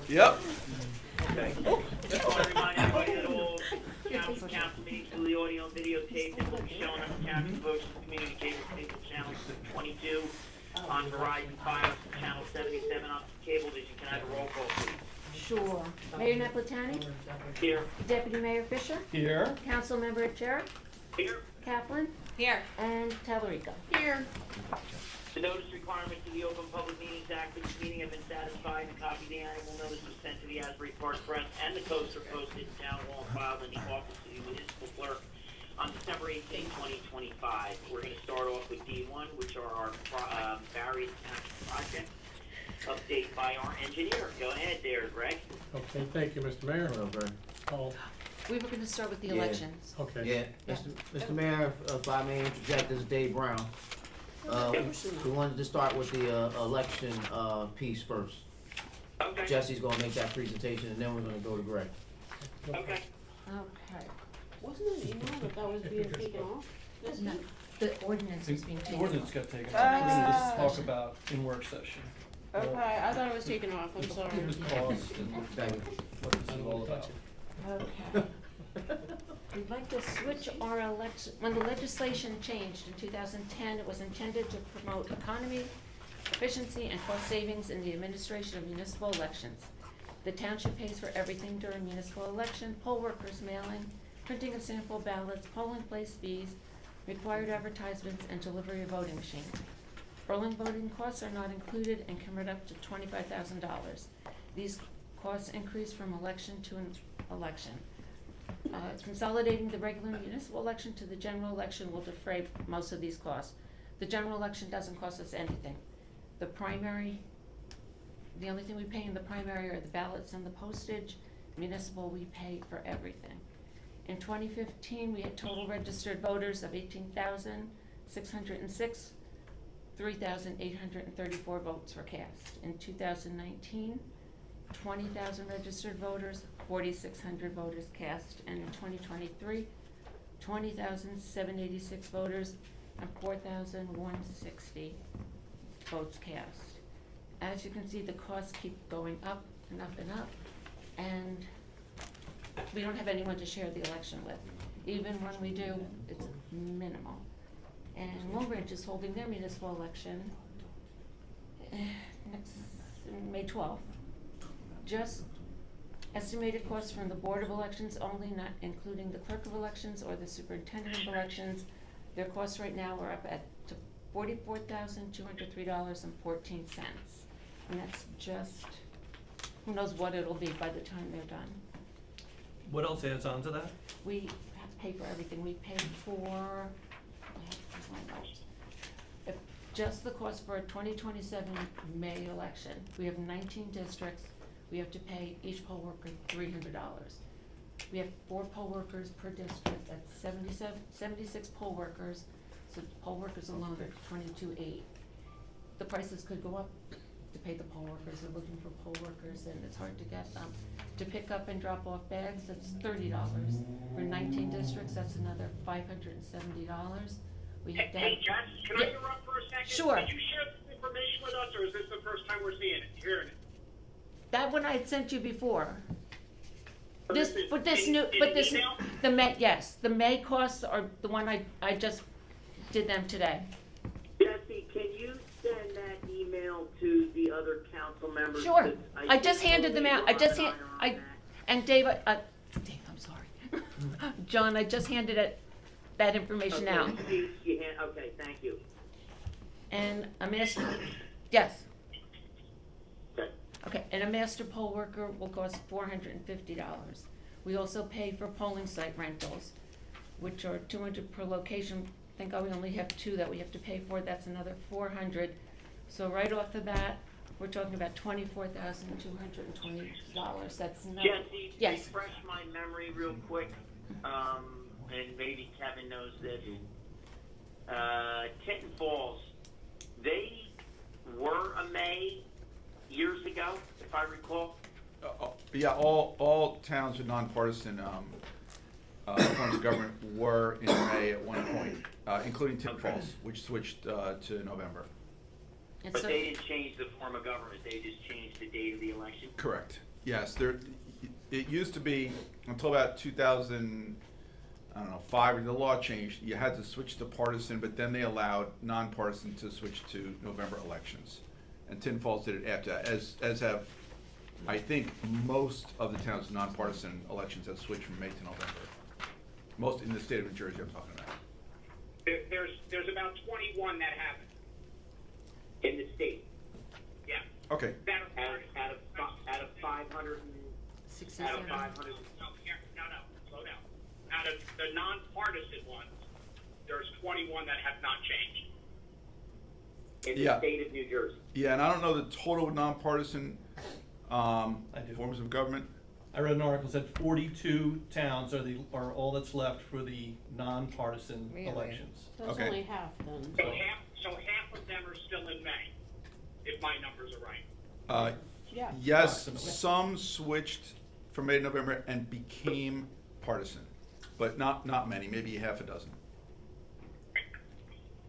Yep. Okay. Just want to remind everybody that all council meetings through the audio and video tape and will be shown on the Township Motion Community Cable Cable Channel 22 on Verizon Fios Channel 77 on cable vision. Can I have a roll call, please? Sure. Mayor Napolitani? Here. Deputy Mayor Fisher? Here. Councilmember Chair? Here. Kaplan? Here. And Talarico? Here. The notice requirements of the Open Public Meetings Act for this meeting have been satisfied. A copy of the annual notice was sent to the Asbury Park Press, and the codes are posted in Town Hall and filed in the office of the municipal clerk on December 18, 2025. We're going to start off with D1, which are our various township projects. Update by our engineer. Go ahead there, Greg. Okay, thank you, Mr. Mayor. Hello, Greg. Oh, We were gonna start with the Yeah. elections. okay. Yeah, Mr. Mayor, if I may interject, this is Dave Brown. We wanted to start with the election piece first. Okay. Jesse's gonna make that presentation, and then we're gonna go to Greg. Okay. Okay. Wasn't it an email that was being taken off? This No, week? the ordinance is being The taken. ordinance got taken off. We're gonna just talk Discussion. about in work session. Okay, I thought it was taken off, I'm sorry. It was cost and Thank you. what this is all about. Okay. We'd like to switch our election, when the legislation changed in 2010, it was intended to promote economy, efficiency, and cost savings in the administration of municipal elections. The township pays for everything during municipal election: poll workers' mailing, printing of sample ballots, polling place fees, required advertisements, and delivery of voting machines. Rolling voting costs are not included and can run up to $25,000. These costs increase from election to an election. Consolidating the regular municipal election to the general election will defray most of these costs. The general election doesn't cost us anything. The only thing we pay in the primary are the ballots and the postage. Municipal, we pay for everything. In 2015, we had total registered voters of 18,606. 3,834 votes were cast. In 2019, 20,000 registered voters, 4,600 voters cast. And in 2023, 20,786 voters and 4,160 votes cast. As you can see, the costs keep going up and up and up, and we don't have anyone to share the election with. Even when we do, it's minimal. And Long Branch is holding their municipal election next May 12th. Just estimated costs from the Board of Elections only, not including the Clerk of Elections or the Superintendent of Elections. Their costs right now are up to $44,203.14. And that's just, who knows what it'll be by the time they're done. What else adds on to that? We have to pay for everything. We pay for, here's my notes. If just the cost for a 2027 May election, we have 19 districts. We have to pay each poll worker $300. We have 4 poll workers per district. That's 76 poll workers. So poll workers alone are $22,800. The prices could go up to pay the poll workers. They're looking for poll workers, and it's hard to get them. To pick up and drop off bags, that's $30. For 19 districts, that's another $570. We have to have. Hey, Jess, can I interrupt for a second? Sure. Did you share this information with us, or is this the first time we're seeing it, hearing it? That one I had sent you before. So This, is but this in- new, in but this, email? the May, yes, the May costs are the one I just did them today. Jesse, can you send that email to the other council members? Sure. Because I just think handed them out. I Rob just and hand, are on I, that. and Dave, Dave, I'm sorry. John, I just handed that information out. Okay, okay, thank you. And a master, yes, Okay. okay, and a master poll worker will cost $450. We also pay for polling site rentals, which are $200 per location. Thank God we only have 2 that we have to pay for. That's another $400. So right off the bat, we're talking about $24,220. That's another. Jesse, Yes. refresh my memory real quick, and maybe Kevin knows this. Tinton Falls, they were a May years ago, if I recall. Yeah, all towns with nonpartisan forms of government were in May at one point, including Tinton Okay. Falls, which switched to November. And But so- they didn't change the form of government, they just changed the date of the election? Correct. Yes, it used to be, until about 2005, the law changed, you had to switch to partisan, but then they allowed nonpartisan to switch to November elections. And Tin Falls did it after that, as have, I think, most of the town's nonpartisan elections have switched from May to November. Most in the state of New Jersey, I'm talking about. There's about 21 that happen. In the state, Yeah. Okay, That are out of 500 and, out of 500. No, slow down. Out of the nonpartisan ones, there's 21 that have not changed. In the Yeah. state of New Jersey. yeah, and I don't know the total nonpartisan do. forms of government. I read an article that said 42 towns are all that's left for the nonpartisan Really? elections. So it's Okay. only half then. So half of them are still in May, if my numbers are right. Yeah. Yes, Approximately. some switched from May to November and became partisan, but not many, maybe half a dozen.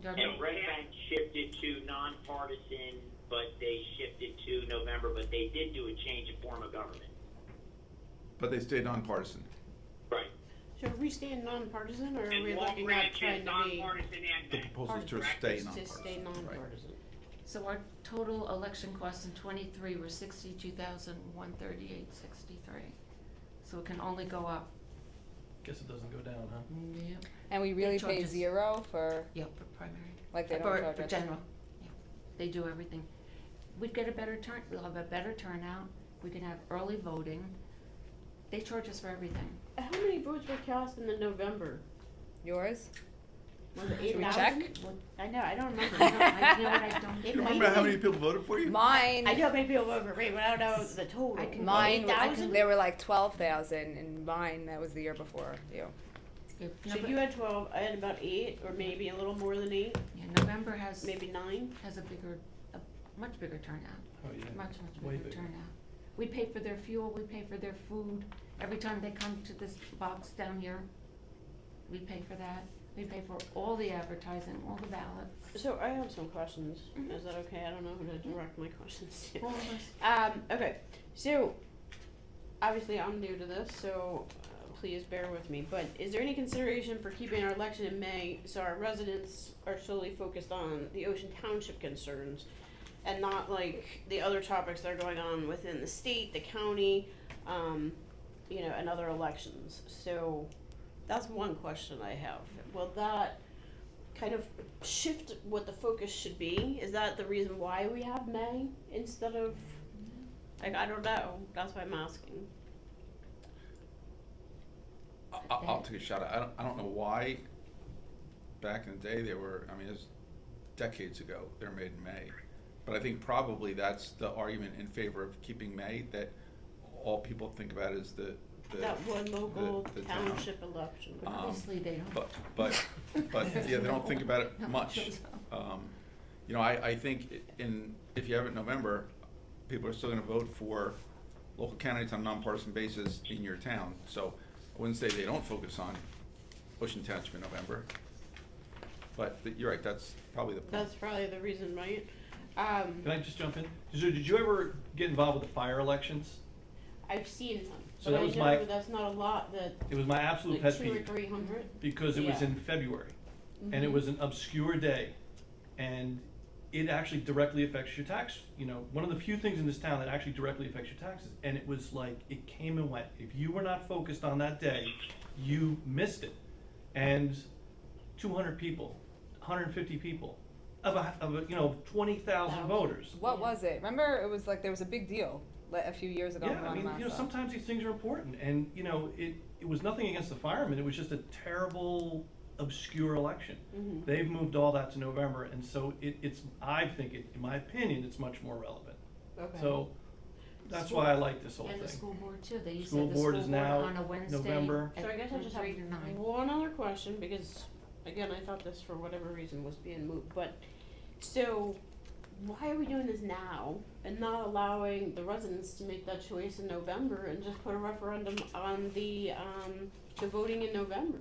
And Red Bank shifted to nonpartisan, but they shifted to November, but they did do a change in form of government. But they stayed nonpartisan. Right. So are we staying nonpartisan or are And we Long looking at Branch is trying to be nonpartisan and The May. proposal is to Correct. stay to nonpartisan. stay Right. nonpartisan? So our total election costs in '23 were $62,138.63. So it can only go up. Guess it doesn't go down, huh? Yep. And we really charge pay us- 0 for, Yep, for primary. like they don't For charge us. general, yeah. They do everything. We'd get a better we'll have a better turnout. We can have early voting. They charge us for everything. How many votes were cast in the November? Yours? Was it Should we 8,000? check? I know, I don't remember. I don't, you know what, I don't. It You might remember how be- many people voted for you? Mine, I know how many people voted for me, but I don't know the total. I can- mine, 8,000? there were like 12,000, and mine, that was the year before you. Yeah, So Nove- you had 12, I had about 8, or maybe a little more than 8, yeah, November has maybe 9. a much bigger turnout. Oh, yeah. Much Way bigger bigger. turnout. We pay for their fuel, we pay for their food. Every time they come to this box down here, we pay for that. We pay for all the advertising, all the ballots. So I have some questions. Mhm. Is that okay? I don't know who to direct my questions to. All of us. Okay, so obviously I'm new to this, so please bear with me. But is there any consideration for keeping our election in May so our residents are solely focused on the Ocean Township concerns and not like the other topics that are going on within the state, the county, and other elections? So that's one question I have. Will that kind of shift what the focus should be? Is that the reason why we have May instead of, like, I don't know, that's why I'm asking. I'll take a shot. I don't know why, back in the day, it was decades ago, they're made in May. But I think probably that's the argument in favor of keeping May, that all people think about is the That one local the town. township election. Obviously, they don't. But yeah, they don't think about it No, much. I think if you have it in November, people are still gonna vote for local candidates on a nonpartisan basis in your town. So I wouldn't say they don't focus on Ocean Township in November. But you're right, that's probably the point. That's probably the reason, right? Can I just jump in? So did you ever get involved with the fire elections? I've seen them, So but that I was know my- that's not a lot, that, It was my absolute like pet 200 or peeve, 300. because it was Yeah. in February, and it Mhm. was an obscure day, and it actually directly affects your tax, one of the few things in this town that actually directly affects your taxes, and it was like, it came and went. If you were not focused on that day, you missed it. And 200 people, 150 people, of 20,000 voters. What was it? Remember, it was like there was a big deal a few years ago. Yeah, I mean, sometimes these things are important, and, it was nothing against the firemen, it was just a terrible, obscure election. Mhm. They've moved all that to November, and so I think, in my opinion, it's much more relevant. Okay. So, that's why I like this whole And the thing. school board too. They used to School have the board school is board now on a Wednesday November. at So I guess I just have 3 to 9. one other question, because, again, I thought this for whatever reason was being moved, but, so, why are we doing this now and not allowing the residents to make that choice in November and just put a referendum on the voting in November?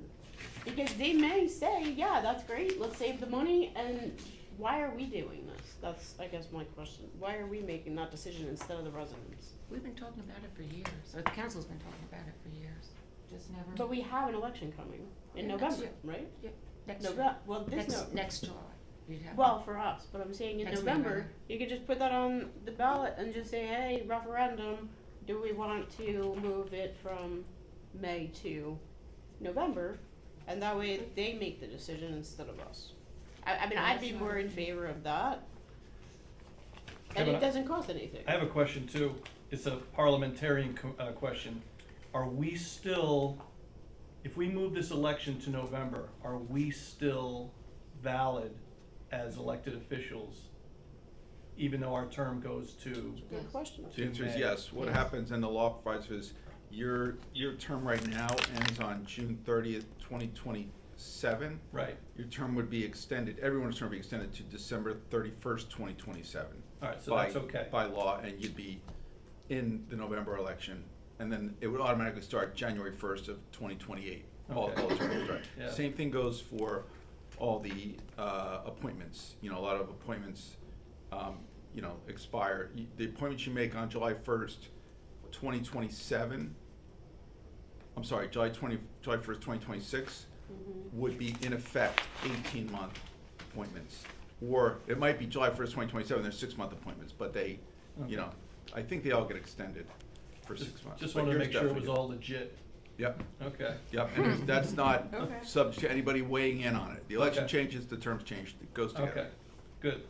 Because they may say, yeah, that's great, let's save the money, and why are we doing this? That's, I guess, my question. Why are we making that decision instead of the residents? We've been talking about it for years, or the council's been talking about it for years, just never. But we have an election coming in Yeah, next November, year. right? Yeah, next November, year. well, this no, Next July, you'd have. well, for us, but I'm saying in Next November, November. you could just put that on the ballot and just say, hey, referendum, do we want to move it from May to November? And that way they make the decision instead of us. I mean, I'd be more in favor of that. And it doesn't cost anything. I have a question too. It's a parliamentarian question. Are we still, if we move this election to November, are we still valid as elected officials, even though our term goes to? Good question. The answer is May. yes. What happens, and the law provides is, your term right now ends on June 30th, 2027. Right. Your term would be extended, everyone's term would be extended to December 31st, 2027. All right, so that's okay. By law, and you'd be in the November election, and then it would automatically start January 1st of 2028. All Okay. the terms would start. Yeah. Same thing goes for all the appointments. You know, a lot of appointments, you know, expire. The appointments you make on July 1st, 2027, I'm sorry, July 1st, 2026, would be in effect 18-month appointments. Or it might be July 1st, 2027, they're 6-month appointments, but they, Okay. you know, I think they all get extended for 6 months. Just but wanted to yours make sure it was definitely- all legit. Yep, Okay. yep, and that's not Okay. subject to anybody weighing in on it. The election Okay. changes, the terms change, it goes together. Okay, good.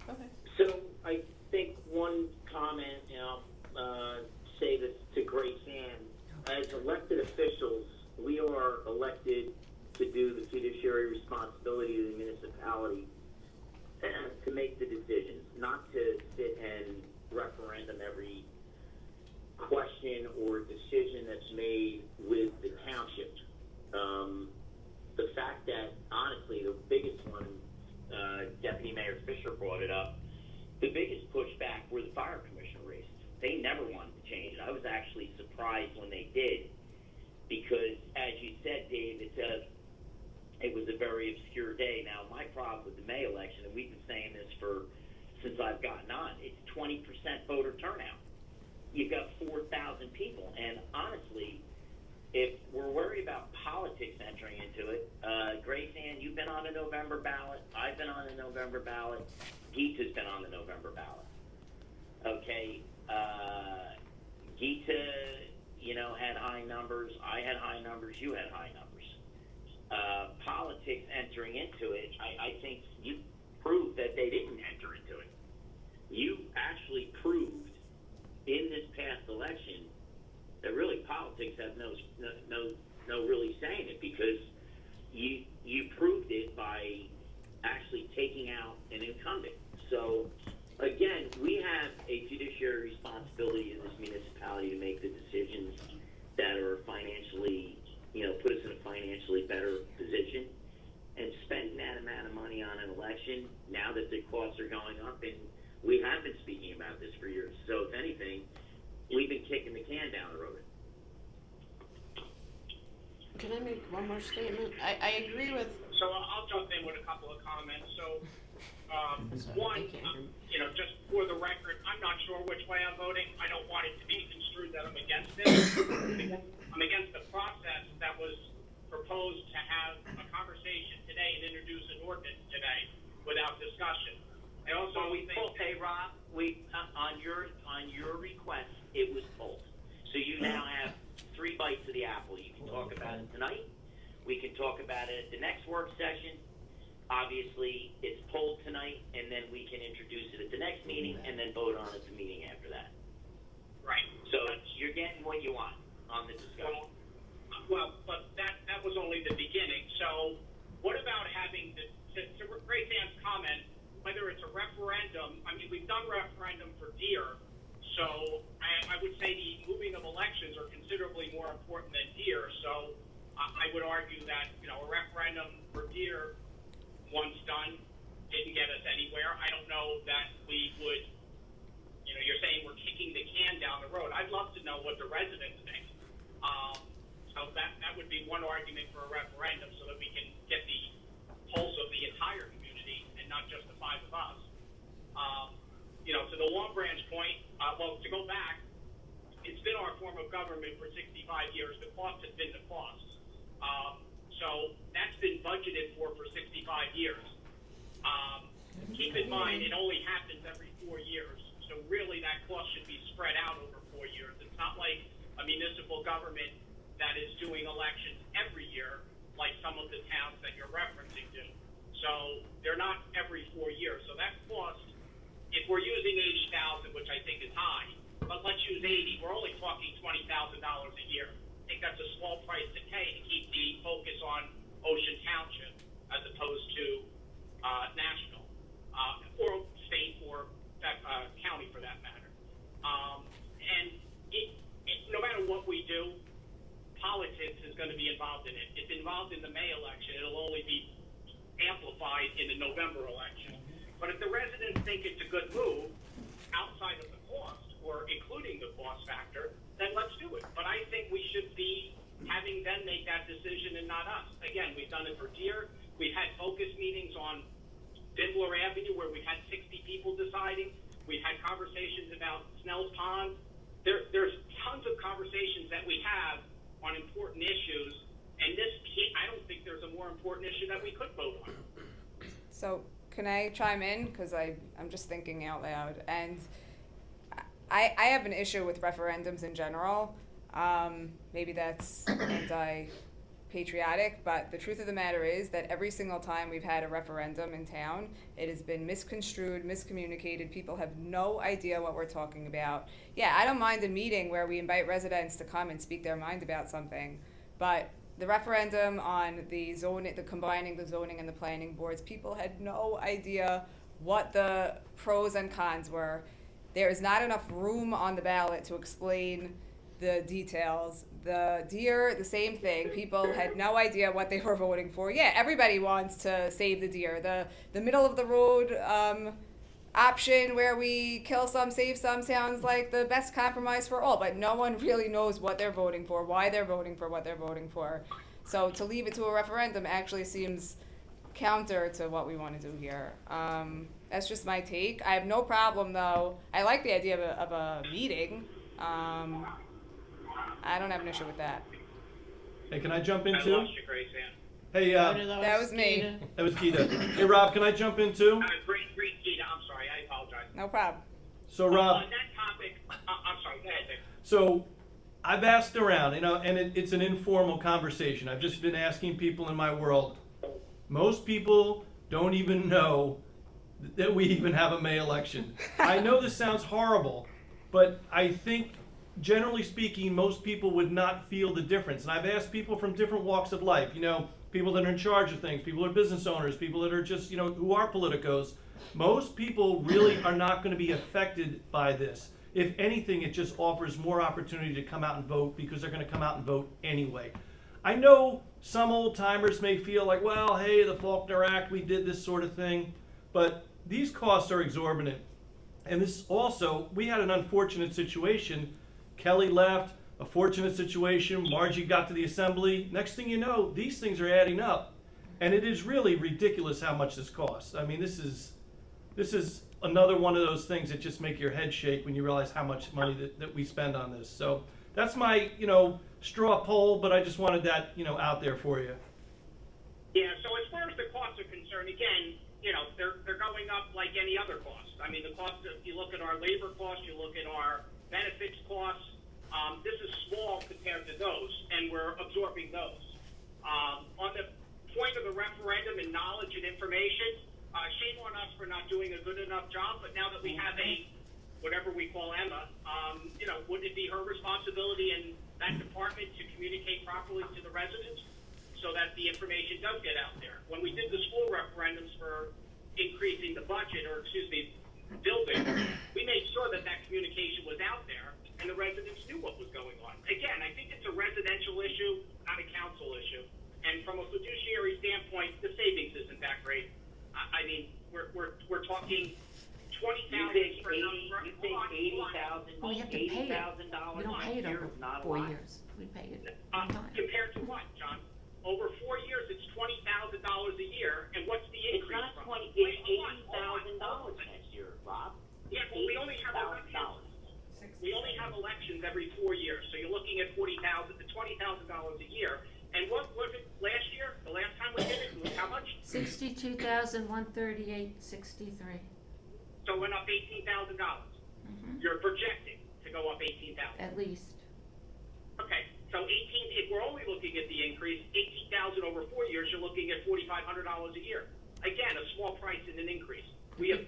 Okay. So I think one comment, say this to Grace Ann, as elected officials, we are elected to do the fiduciary responsibility of the municipality to make the decisions, not to sit and referendum every question or decision that's made with the township. The fact that, honestly, the biggest one, Deputy Mayor Fisher brought it up, the biggest pushback were the fire commissioner races. They never wanted to change it. I was actually surprised when they did, because, as you said, Dave, it was a very obscure day. Now, my problem with the May election, and we've been saying this since I've gotten on, it's 20% voter turnout. You've got 4,000 people, and honestly, if we're worried about politics entering into it, Grace Ann, you've been on the November ballot. I've been on the November ballot. Geeta's been on the November ballot. Okay, Geeta, had high numbers. I had high numbers. You had high numbers. Politics entering into it, I think you proved that they didn't enter into it. You actually proved in this past election that really politics have no really say in it, because you proved it by actually taking out an incumbent. So again, we have a fiduciary responsibility in this municipality to make the decisions that are financially, put us in a financially better position. And spending that amount of money on an election, now that the costs are going up, and we have been speaking about this for years. So if anything, we've been kicking the can down the road. Can I make one more statement? I agree with. So I'll jump in with a couple of comments. So, one, just for the record, I'm not sure which way I'm voting. I don't want it to be construed that I'm against it. I'm against the process that was proposed to have a conversation today and introduce an ordinance today without discussion. I also think. Hey, Rob, on your request, it was pulled. So you now have 3 bites of the apple. You can talk about it tonight. We can talk about it at the next work session. Obviously, it's pulled tonight, and then we can introduce it at the next meeting, and then vote on it at the meeting after that. Right. So you're getting what you want on the discussion. Well, but that was only the beginning. So what about having to Grace Ann's comment, whether it's a referendum, I mean, we've done referendum for deer, so I would say the moving of elections are considerably more important than deer. So I would argue that, a referendum for deer, once done, didn't get us anywhere. I don't know that we would, you're saying we're kicking the can down the road. I'd love to know what the residents think. So that would be one argument for a referendum, so that we can get the pulse of the entire community and not just the five of us. You know, to the Long Branch point, well, to go back, it's been our form of government for 65 years. The cost has been the cost. So that's been budgeted for 65 years. Keep in mind, it only happens every 4 years. So really that cost should be spread out over 4 years. It's not like a municipal government that is doing elections every year, like some of the towns that you're referencing to. So they're not every 4 years. So that cost, if we're using 80,000, which I think is high, but let's use 80, we're only talking $20,000 a year. I think that's a small price to pay to keep the focus on Ocean Township as opposed to national, or state, or county for that matter. And no matter what we do, politics is going to be involved in it. It's involved in the May election. It'll only be amplified in the November election. But if the residents think it's a good move, outside of the cost, or including the cost factor, then let's do it. But I think we should be having them make that decision and not us. Again, we've done it for Deer. We've had focus meetings on Bindler Avenue where we've had 60 people deciding. We've had conversations about Snell's Pond. There's tons of conversations that we have on important issues, and I don't think there's a more important issue that we could vote on. So can I chime in? Because I'm just thinking out loud. And I have an issue with referendums in general. Maybe that's anti-patriotic, but the truth of the matter is that every single time we've had a referendum in town, it has been misconstrued, miscommunicated. People have no idea what we're talking about. Yeah, I don't mind a meeting where we invite residents to come and speak their mind about something, but the referendum on the combining the zoning and the planning boards, people had no idea what the pros and cons were. There is not enough room on the ballot to explain the details. The deer, the same thing. People had no idea what they were voting for. Yeah, everybody wants to save the deer. The middle of the road option where we kill some, save some sounds like the best compromise for all, but no one really knows what they're voting for, why they're voting for what they're voting for. So to leave it to a referendum actually seems counter to what we want to do here. That's just my take. I have no problem though. I like the idea of a meeting. I don't have an issue with that. Hey, can I jump in I too? lost you, Grace Ann. Hey, That was me. that was Keita. Hey, Rob, can I jump in too? Great, Keita. I'm sorry. I apologize. No problem. So, Rob, On that topic, I'm sorry. Go ahead, Dick. so I've asked around, and it's an informal conversation. I've just been asking people in my world. Most people don't even know that we even have a May election. I know this sounds horrible, but I think, generally speaking, most people would not feel the difference. And I've asked people from different walks of life, people that are in charge of things, people that are business owners, people that are just, who are politicos. Most people really are not going to be affected by this. If anything, it just offers more opportunity to come out and vote because they're going to come out and vote anyway. I know some old timers may feel like, well, hey, the Faulkner Act, we did this sort of thing, but these costs are exorbitant. And this also, we had an unfortunate situation. Kelly left, a fortunate situation. Margie got to the assembly. Next thing you know, these things are adding up. And it is really ridiculous how much this costs. I mean, this is another one of those things that just make your head shake when you realize how much money that we spend on this. So that's my, straw poll, but I just wanted that, out there for you. Yeah, so as far as the costs are concerned, again, they're going up like any other cost. I mean, the cost, if you look at our labor costs, you look at our benefits costs, this is small compared to those, and we're absorbing those. On the point of the referendum and knowledge and information, shame on us for not doing a good enough job, but now that we have whatever we call Emma, wouldn't it be her responsibility and that department to communicate properly to the residents so that the information does get out there? When we did the school referendums for increasing the budget, building, we made sure that communication was out there and the residents knew what was going on. Again, I think it's a residential issue, not a council issue. And from a fiduciary standpoint, the savings isn't that great. I mean, we're talking $20,000 for You think $80,000? We have to pay it. $80,000 We don't pay it a year over is not a 4 lot. years. We pay it one time. compared to what, John? over 4 years, it's $20,000 a year, and what's the It's increase not from? 20, Wait, it's hold on. $80,000 next year, Bob. Yeah, but we only have $80,000. We only have elections every 4 years, so you're looking at $40,000 to $20,000 a year. And what was it last year? The last time we did it was how much? 62,138.63. So it went up $18,000. You're projecting to go up 18,000. At least. Okay, so 18. If we're only looking at the increase, 18,000 over 4 years, you're looking at $4,500 a year. Again, a small price and an increase. We have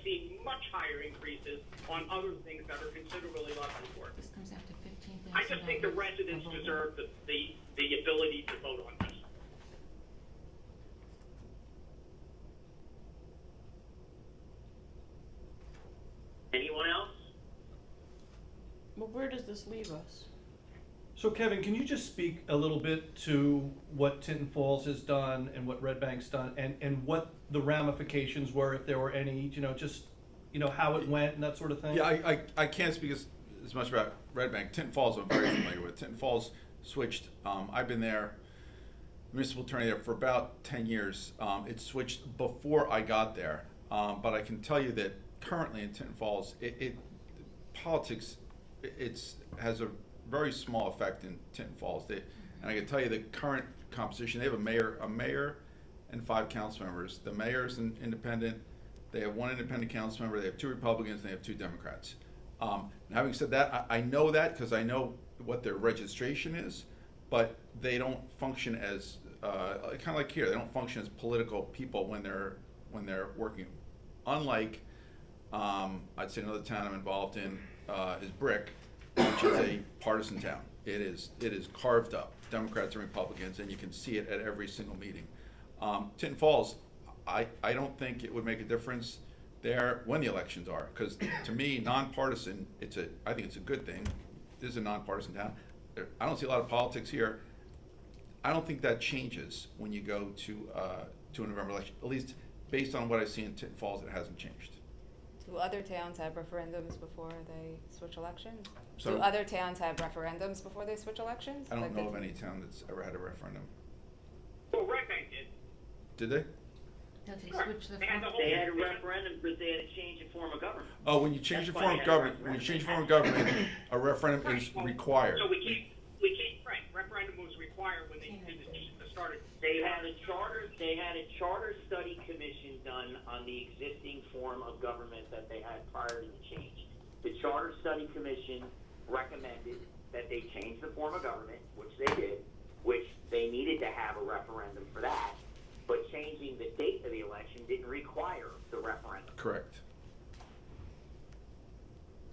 seen much higher increases on other things that are considerably less important. This comes out to $15,000. I just think the residents deserve the ability to vote on this. Anyone else? Well, where does this leave us? So Kevin, can you just speak a little bit to what Tinton Falls has done and what Red Bank's done and what the ramifications were, if there were any, just, how it went and that sort of thing? Yeah, I can't speak as much about Red Bank. Tinton Falls I'm very familiar with. Tinton Falls switched, I've been there, municipal attorney there for about 10 years. It switched before I got there, but I can tell you that currently in Tinton Falls, politics, has a very small effect in Tinton Falls. And I can tell you the current composition, they have a mayor and 5 council members. The mayor's an independent, they have 1 independent council member, they have 2 Republicans, and they have 2 Democrats. Having said that, I know that because I know what their registration is, but they don't function as, kind of like here, they don't function as political people when they're working. Unlike, I'd say another town I'm involved in is Brick, which is a partisan town. It is carved up, Democrats and Republicans, and you can see it at every single meeting. Tinton Falls, I don't think it would make a difference there when the elections are, because to me, nonpartisan, I think it's a good thing. This is a nonpartisan town. I don't see a lot of politics here. I don't think that changes when you go to a November election. At least based on what I see in Tinton Falls, it hasn't changed. Do other towns have referendums before they switch elections? So- Do other towns have referendums before they switch elections? I don't Like know the- of any town that's ever had a referendum. Well, Red Bank did. Did they? No, they Sure. switched the They had the form. whole- They had a referendum because they had a change in form of government. Oh, when you change the That's form why of I had a government, when you change the form of government, a referendum is required. So we can't, right, referendum was required when they did the start of. They had a charter study commission done on the existing form of government that they had prior to the change. The charter study commission recommended that they change the form of government, which they did, which they needed to have a referendum for that, but changing the date of the election didn't require the referendum. Correct.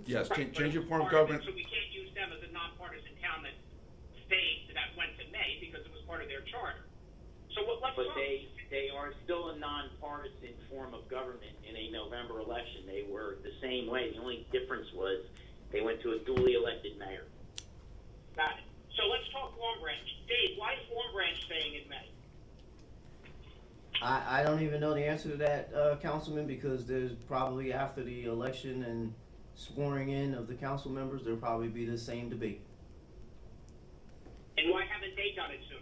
Yes, Right, change your but form of part government. So we can't use them as a nonpartisan town that went to May because it was part of their charter. So let's But talk. they are still a nonpartisan form of government in a November election. They were the same way. The only difference was they went to a duly elected mayor. Got it. So let's talk Warm Branch. Dave, why is Warm Branch staying in May? I don't even know the answer to that, Councilman, because there's probably after the election and swearing in of the council members, there'll probably be the same debate. And why haven't they done it sooner?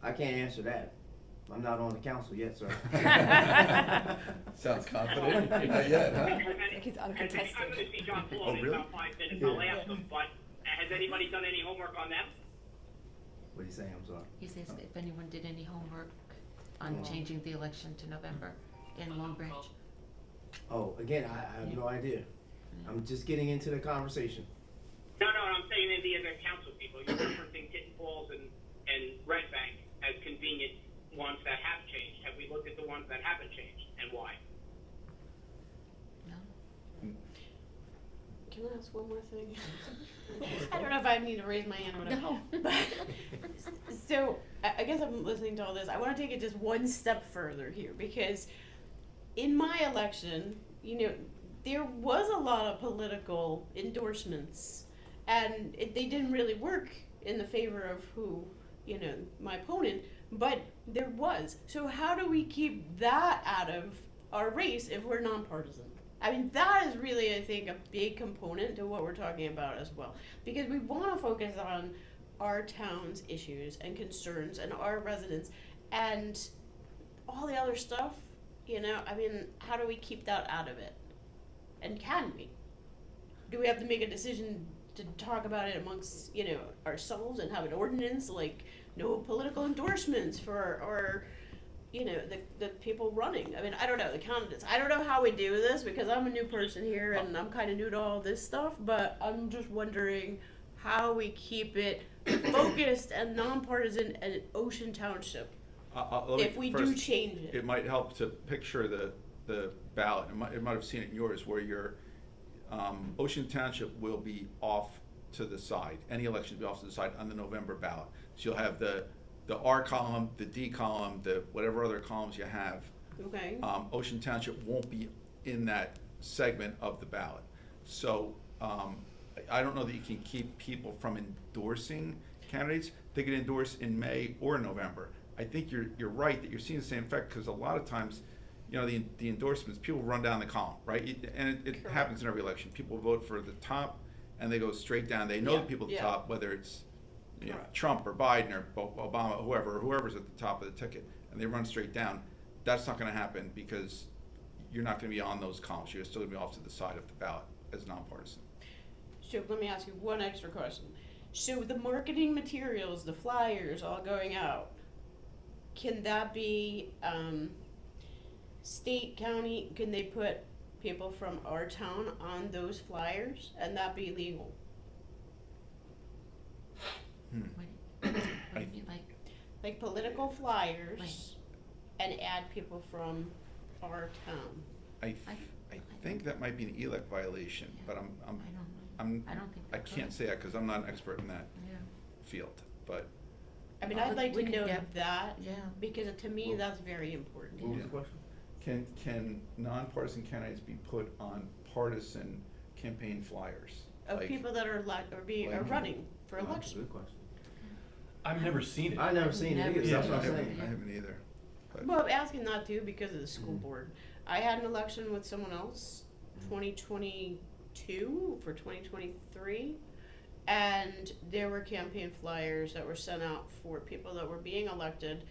I can't answer that. I'm not on the council yet, sir. Sounds confident. Not yet, huh? think he's I'm uncontested. going to see John Paul Oh, in really? about 5 minutes. I'll ask him, but has anybody done any homework on them? What are you saying? I'm sorry. He says if anyone did any homework on changing the election to November in Long Branch. Oh, again, I have no idea. I'm just getting into the conversation. No, I'm saying in the other council people. You're referencing Tinton Falls and Red Bank as convenient ones that have changed. Have we looked at the ones that haven't changed and why? No? Can I ask one more thing? I don't know if I need to raise my hand or whatever. No. But, so, I guess I'm listening to all this. I want to take it just one step further here because in my election, there was a lot of political endorsements and they didn't really work in the favor of who, my opponent, but there was. So how do we keep that out of our race if we're nonpartisan? I mean, that is really, I think, a big component to what we're talking about as well. Because we want to focus on our town's issues and concerns and our residents and all the other stuff, you know, I mean, how do we keep that out of it? And can we? Do we have to make a decision to talk about it amongst, you know, ourselves and have an ordinance, like no political endorsements for, or, you know, the people running? I mean, I don't know, the candidates. I don't know how we do this because I'm a new person here and I'm kind of new to all this stuff, but I'm just wondering how we keep it focused and nonpartisan at Ocean Township if we do change it. It might help to picture the ballot. It might have seen it in yours where your Ocean Township will be off to the side. Any election will be off to the side on the November ballot. So you'll have the R column, the D column, the whatever other columns you have. Okay. Ocean Township won't be in that segment of the ballot. So I don't know that you can keep people from endorsing candidates. They can endorse in May or November. I think you're right that you're seeing the same effect because a lot of times, you know, the endorsements, people run down the column, right? And it happens in every election. People vote for the top and they go straight down. They know the people at the top, whether it's you know, Trump or Biden or Obama, whoever's at the top of the ticket, and they run straight down. That's not going to happen because you're not going to be on those columns. You're still going to be off to the side of the ballot as nonpartisan. So let me ask you one extra question. So the marketing materials, the flyers all going out, can that be state, county? Can they put people from our town on those flyers and that be legal? What do you mean, Like political flyers and add people from our town. I think that might be an ELEC violation, but I don't think I can't say that because I'm not an expert in that field, but. I mean, I'd like to know that, Yeah. because to me, that's very important. What was the question? Can nonpartisan candidates be put on partisan campaign flyers? Of people that are running for That's a election. good question. I've never seen it. I never seen it either, that's what I'm I saying. haven't either. But Well, I'm asking that too because of the school board. I had an election with someone else, 2022 for 2023, and there were campaign flyers that were sent out for people that were being elected,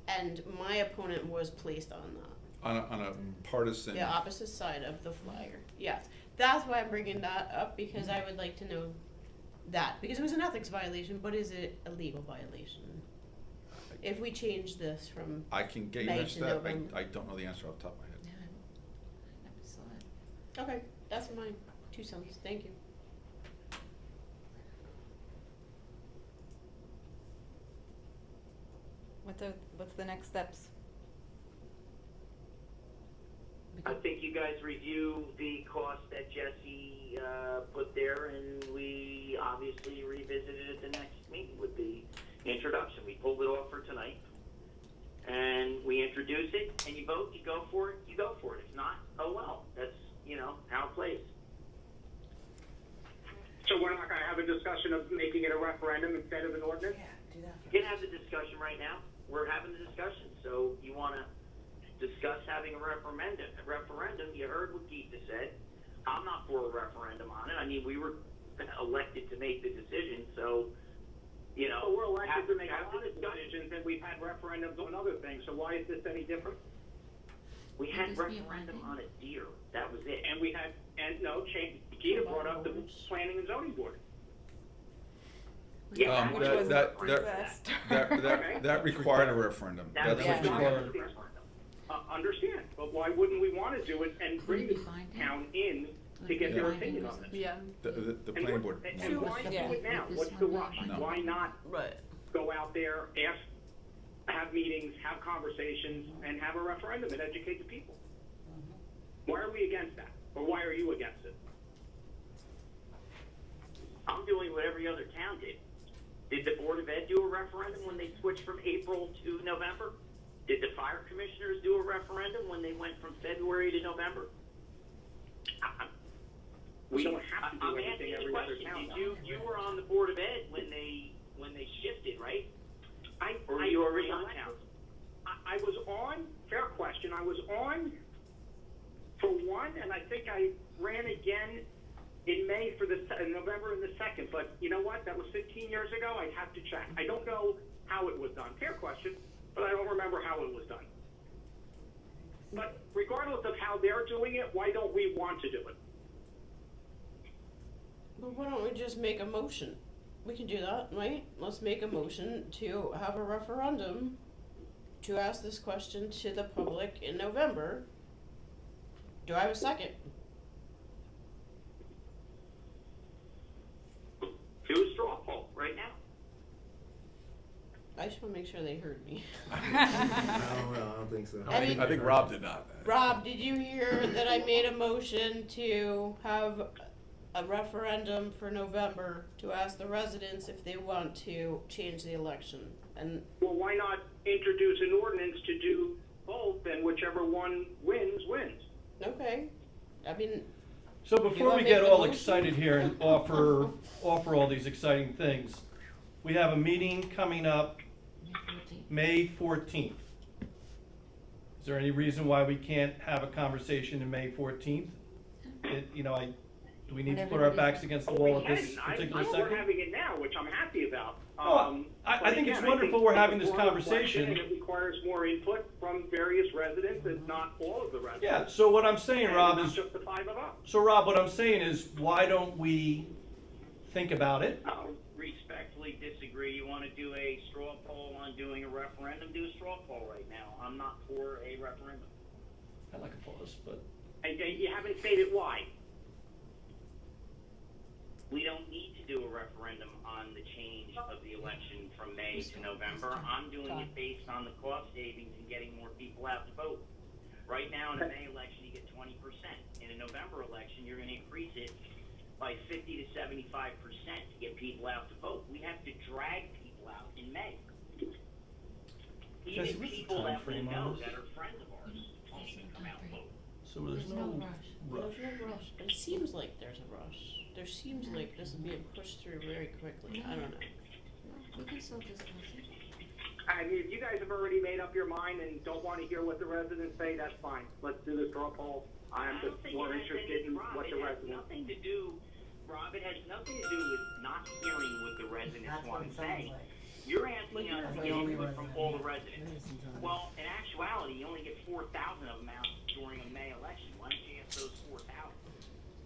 and my opponent was placed on that. on a partisan. The opposite side of the flyer. Yes, that's why I'm bringing that up because I would like to know that because it was an ethics violation, but is it a legal violation? If we change this from I can get you May an answer to to that. November. I don't know the answer off the top of my head. Yeah, I never saw it. okay, that's my 2 cents. Thank you. What's the next steps? I think you guys review the cost that Jesse put there, and we obviously revisit it at the next meeting with the introduction. We pulled it off for tonight, and we introduce it, and you vote, you go for it, you go for it. If not, oh well, that's, you know, how it plays. So we're not going to have a discussion of making it a referendum instead of an ordinance? You can have the discussion right now. We're having the discussion, so you want to discuss having a referendum. You heard what Geeta said. I'm not for a referendum on it. I mean, we were elected to make the decision, so, you know. Well, we're elected to make a have lot the of discussion. decisions, and we've had referendums on other things, so why is this any different? We had Would this be a referendum binding? on a deer. That was it. And we had, Geeta brought up the planning and zoning board. Yeah, Which that- was that- reversed. That required a referendum. That That's was what's not required. a referendum. Understand, but why wouldn't we want to do it and bring Would it the be binding? town in to get their opinion on it? Yeah. The planning board. And why not do it now? Would this What's the one be rush? binding? Why not Right. go out there, have meetings, have conversations, and have a referendum and educate the people? Why are we against that? Or why are you against it? I'm doing what every other town did. Did the Board of Ed do a referendum when they switched from April to November? Did the fire commissioners do a referendum when they went from February to November? We don't have to do I'm anything asking the every other question. town Did does. you were on the Board of Ed when they shifted, right? Or were I you already was on town? I was on, fair question, I was on for one, and I think I ran again in May for in November in the second, but you know what? That was 15 years ago. I'd have to check. I don't know how it was done. Fair question, but I don't remember how it was done. But regardless of how they're doing it, why don't we want to do it? But why don't we just make a motion? We can do that, right? Let's make a motion to have a referendum to ask this question to the public in November. Do I have a second? Do a straw poll right now. I just want to make sure they heard me. I don't know, I don't think so. I mean- I think Rob did not. Rob, did you hear that I made a motion to have a referendum for November to ask the residents if they want to change the election? And Well, why not introduce an ordinance to do both, and whichever one wins, wins? okay, I mean, So You before wanna we get make the all motion? excited here and offer all these exciting things, we have a meeting coming up May 14th. Is there any reason why we can't have a conversation in May 14th? Do we need to put our backs against the wall at this particular We're second? having it now, which I'm happy about. Oh, I but think it's again, wonderful we're having this it's a broad conversation. question, and it requires more input from various residents, and not all of the residents. Yeah, so what I'm saying, And Rob, not is, just the 5 of us. so Rob, what I'm saying is, why don't we think about it? I'll respectfully disagree. You want to do a straw poll on doing a referendum? Do a straw poll right now. I'm not for a referendum. I like a pause, but And you haven't stated why. We don't need to do a referendum on the change of the election from May to November. I'm doing it based on the cost savings and getting more people out to vote. Right now, in a May election, you get 20%. In a November election, you're going to increase it by 50 to 75% to get people out to vote. We have to drag people out in May. Jesse, Even what's the people that we timeframe on know this? that are friends of ours won't even come out and vote. so there's no rush. there's no rush, but it seems like there's a rush. There seems like this is being pushed through very quickly. I don't know. We can still discuss it. I mean, if you guys have already made up your mind and don't want to hear what the residents say, that's fine. Let's do the straw poll. I'm I just don't think more it has interested in Rob, what it the has residents. nothing to do, Rob, it has nothing to do with not hearing what the residents want to say. You're asking us to get input from all the residents. Well, in actuality, you only get 4,000 of them out during a May election. Why don't you ask those 4,000?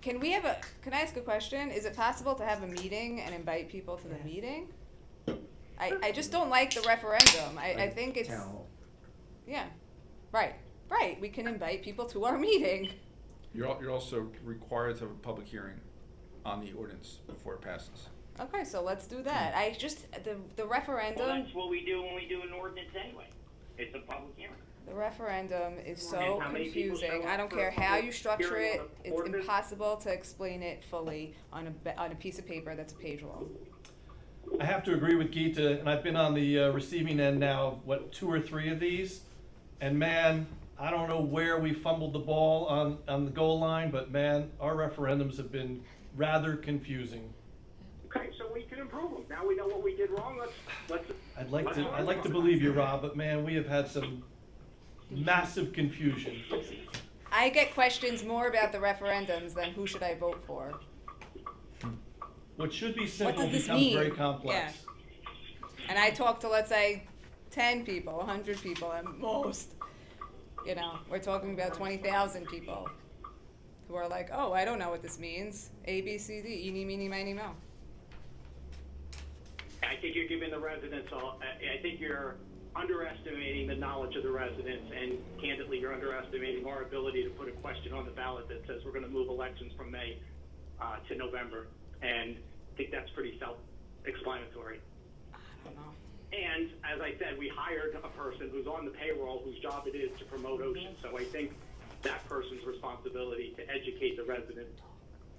Can I ask a question? Is it possible to have a meeting and invite people to the meeting? I just don't like the referendum. I think it's, Town hall. yeah, right, we can invite people to our meeting. You're also required to have a public hearing on the ordinance before it passes. Okay, so let's do that. The Well, referendum, that's what we do when we do an ordinance anyway. It's a public hearing. the referendum is so And how many people confusing. show I up don't for care a how public you structure hearing it. on an It's ordinance? impossible to explain it fully on a piece of paper that's a page long. I have to agree with Geeta, and I've been on the receiving end now, of, 2 or 3 of these? And man, I don't know where we fumbled the ball on the goal line, but man, our referendums have been rather confusing. Okay, so we can improve them. Now we know what we did wrong. Let's. I'd like to believe you, Rob, but man, we have had some massive confusion. I get questions more about the referendums than who should I vote for. What should be simple does this becomes mean? very complex. And I talk to, let's say, 10 people, 100 people at most. You know, we're talking about 20,000 people who are like, oh, I don't know what this means. A, B, C, D, eeny, meeny, miny, moe. I think you're giving the residents I think you're underestimating the knowledge of the residents, and candidly, you're underestimating our ability to put a question on the ballot that says we're going to move elections from May to November. And I think that's pretty self-explanatory. I don't know. And as I said, we hired a person who's on the payroll whose job it is to promote OSHA. So I think that person's responsibility to educate the residents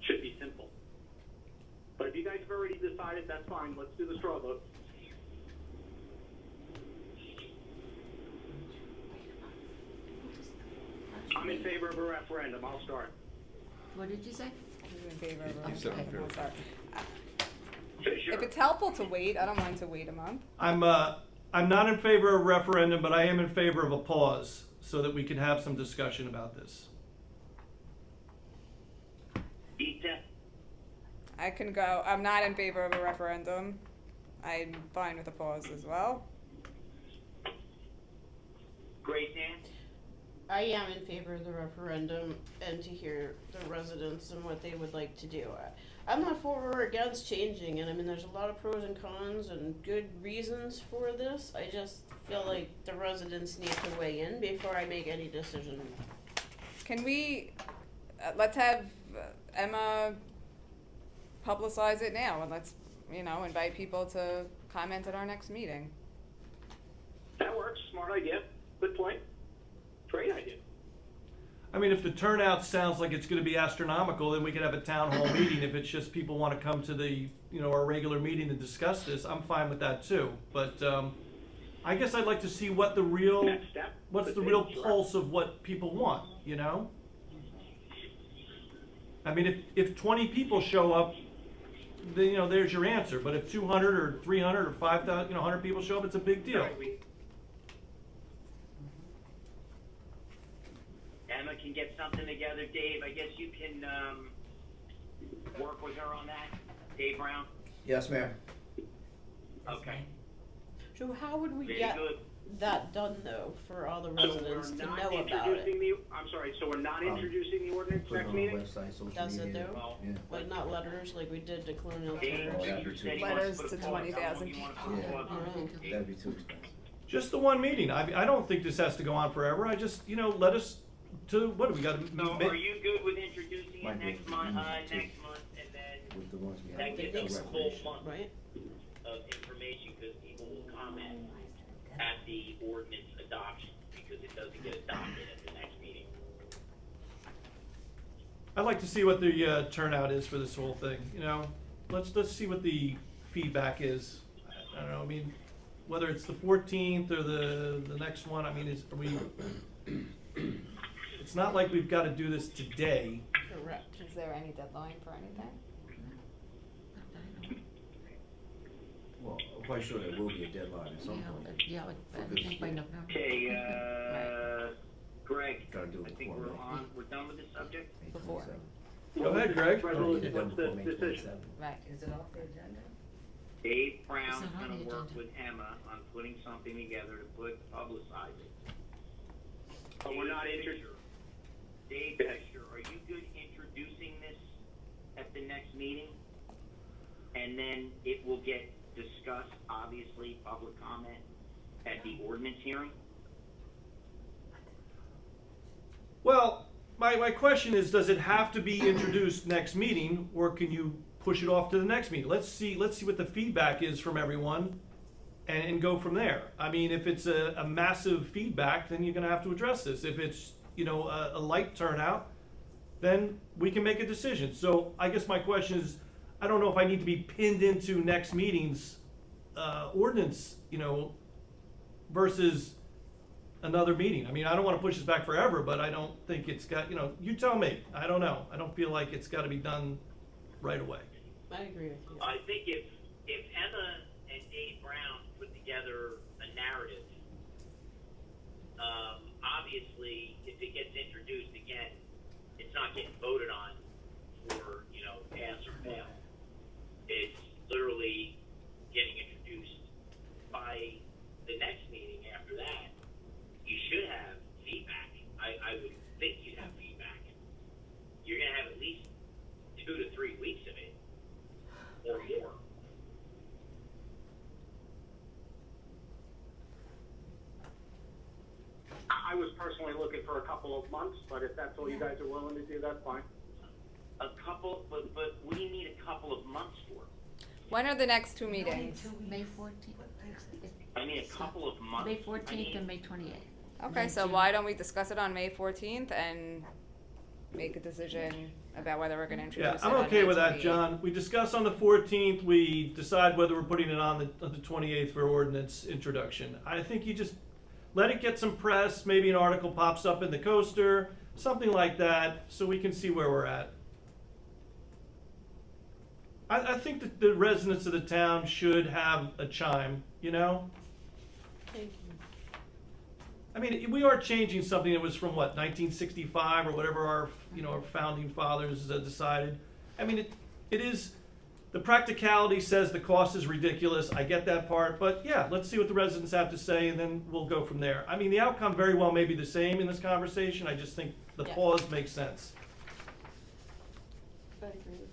should be simple. But if you guys have already decided, that's fine. Let's do the straw vote. I'm in favor of a referendum. I'll start. What did you say? I'm in favor of a You said in referendum. favor. Sure. If it's helpful to wait, I don't mind to wait a month. I'm not in favor of a referendum, but I am in favor of a pause so that we can have some discussion about this. Geeta, I can go, I'm not in favor of a referendum. I'm fine with a pause as well. Grace Ann? I am in favor of the referendum and to hear the residents and what they would like to do. I'm not for or against changing it. I mean, there's a lot of pros and cons and good reasons for this. I just feel like the residents need to weigh in before I make any decision. Can we, let's have Emma publicize it now, and let's, invite people to comment at our next meeting. That works. Smart idea. Good point. Great idea. I mean, if the turnout sounds like it's gonna be astronomical, then we could have a town hall meeting. If it's just people wanna come to the, our regular meeting to discuss this, I'm fine with that too. But, I guess I'd like to see what the real, Next step. what's the real pulse of what people want, I mean, if 20 people show up, then, there's your answer. But if 200 or 300 or 5,000, 100 people show up, it's a big deal. Emma can get something together. Dave, I guess you can work with her on that. Dave Brown? Yes, Mayor. Okay. So how would we Very get good. that done though, for all the So residents we're to not know about introducing it? I'm sorry, so we're not introducing the ordinance Put it next on the meeting? website, social That's it media. though? Well, Yeah. Like not letters like we did to Colonial Dave, Oh, Church? that'd you be said too he wants Letters put a to pause. 20,000 You wanna people. put a Yeah. pause on it? Mhm. That'd be too expensive. Just the one meeting. I don't think this has to go on forever. I just, let us to, what do we got So are you good with introducing Might it be next able to month, use it, too. and then With the ones we have. that gives us a full Recreation. month Right? of information, because people will comment at the ordinance adoption, because it doesn't get adopted at the next meeting. I'd like to see what the turnout is for this whole thing, Let's see what the feedback is. I don't know, I mean, whether it's the 14th or the next one, I mean, are we, it's not like we've gotta do this today. Correct. Is there any deadline for anything? Well, I'm quite sure there will be a deadline at some point. Yeah, For I this think by year. November. Okay, Greg, Gotta do I it think before May. we're done with this subject? May Before. 27th. Go ahead, Greg. Oh, Resolution, get it done what's the before May decision? 27th. Right. Is it off the agenda? Dave Brown's It's not on gonna the work agenda. with Emma on putting something together to publicize it. But we're not introducing. Dave Fisher, are you good introducing this at the next meeting? And then it will get discussed, obviously, public comment at the ordinance hearing? Well, my question is, does it have to be introduced next meeting, or can you push it off to the next meeting? Let's see what the feedback is from everyone, and go from there. I mean, if it's a massive feedback, then you're gonna have to address this. If it's, a light turnout, then we can make a decision. So I guess my question is, I don't know if I need to be pinned into next meeting's ordinance, versus another meeting. I mean, I don't wanna push this back forever, but I don't think it's got, you tell me. I don't know. I don't feel like it's gotta be done right away. I agree with you. I think if Emma and Dave Brown put together a narrative, obviously, if it gets introduced again, it's not getting voted on for, pass or fail. It's literally getting introduced by the next meeting after that. You should have feedback. I would think you'd have feedback. You're gonna have at least 2 to 3 weeks of it, or more. I was personally looking for a couple of months, but if that's all you guys are willing to do, that's fine. A couple, but what do you need a couple of months for? When are the next two meetings? May 14th. I mean, a couple of months. May I 14th mean, and May 28th. Okay, so why don't we discuss it on May 14th and make a decision about whether we're gonna introduce Yeah, it I'm on okay May with that, 28th? John. We discuss on the 14th, we decide whether we're putting it on the 28th for ordinance introduction. I think you just let it get some press, maybe an article pops up in the Coaster, something like that, so we can see where we're at. I think that the residents of the town should have a chime, Thank you. I mean, we are changing something that was from what, 1965 or whatever our founding fathers decided. I mean, it is the practicality says the cost is ridiculous, I get that part, but yeah, let's see what the residents have to say, and then we'll go from there. I mean, the outcome very well may be the same in this conversation, I just think the Yeah. pause makes sense. I agree with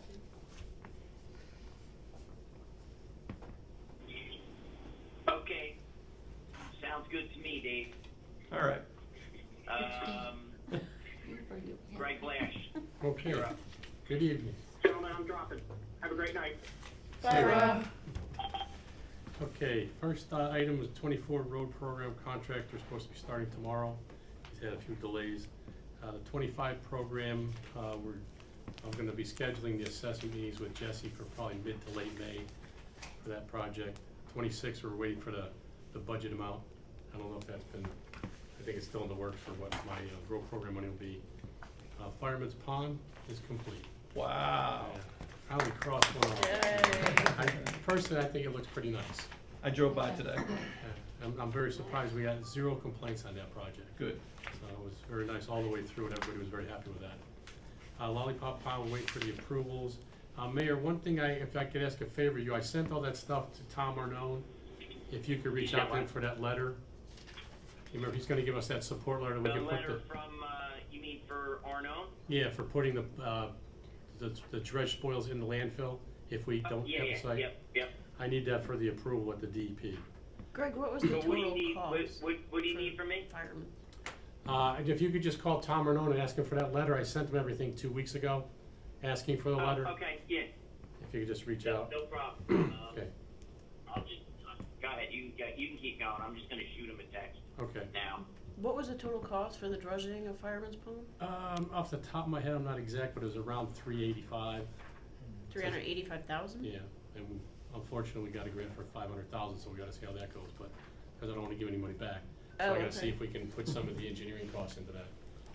you. Okay, sounds good to me, Dave. All right. Or you- yeah. Greg Blash. Okay, You're up. good evening. Gentlemen, I'm dropping. Have a great night. Bye, Rob. Okay, first item was 24 road program contract. They're supposed to be starting tomorrow. He's had a few delays. The 25 program, I'm gonna be scheduling the assessment meetings with Jesse for probably mid to late May for that project. 26, we're waiting for the budget amount. I don't know if that's been, I think it's still in the works for what my road program money will be. Fireman's Pond is complete. Wow. Finally crossed one off. Personally, I think it looks pretty nice. I drove by today. I'm very surprised we had 0 complaints on that project. Good. So it was very nice all the way through, and everybody was very happy with that. Lollipop Pond, we'll wait for the approvals. Mayor, one thing if I could ask a favor of you, I sent all that stuff to Tom Arnone. If you could reach out to him for that letter. You remember, he's gonna give us that support letter. We The can put letter from, you mean for Arnone? Yeah, for putting the dredge spoils in the landfill if we don't have the site. Yep. I need that for the approval at the DEP. Greg, what was the So what do you total need, cost? what do you need from me? Fireman. And if you could just call Tom Arnone and ask him for that letter, I sent him everything 2 weeks ago, asking for the letter. Okay, yeah, If you could just reach no, out. no problem. Okay, I'll just, go ahead, you can keep going, I'm just gonna shoot him a text okay. now. What was the total cost for the dredging of Fireman's Pond? Off the top of my head, I'm not exact, but it was around $385. 385,000? Yeah, and unfortunately, we got a grant for $500,000, so we gotta see how that goes, but, because I don't wanna give any money back. So Oh, I gotta see okay. if we can put some of the engineering costs into that.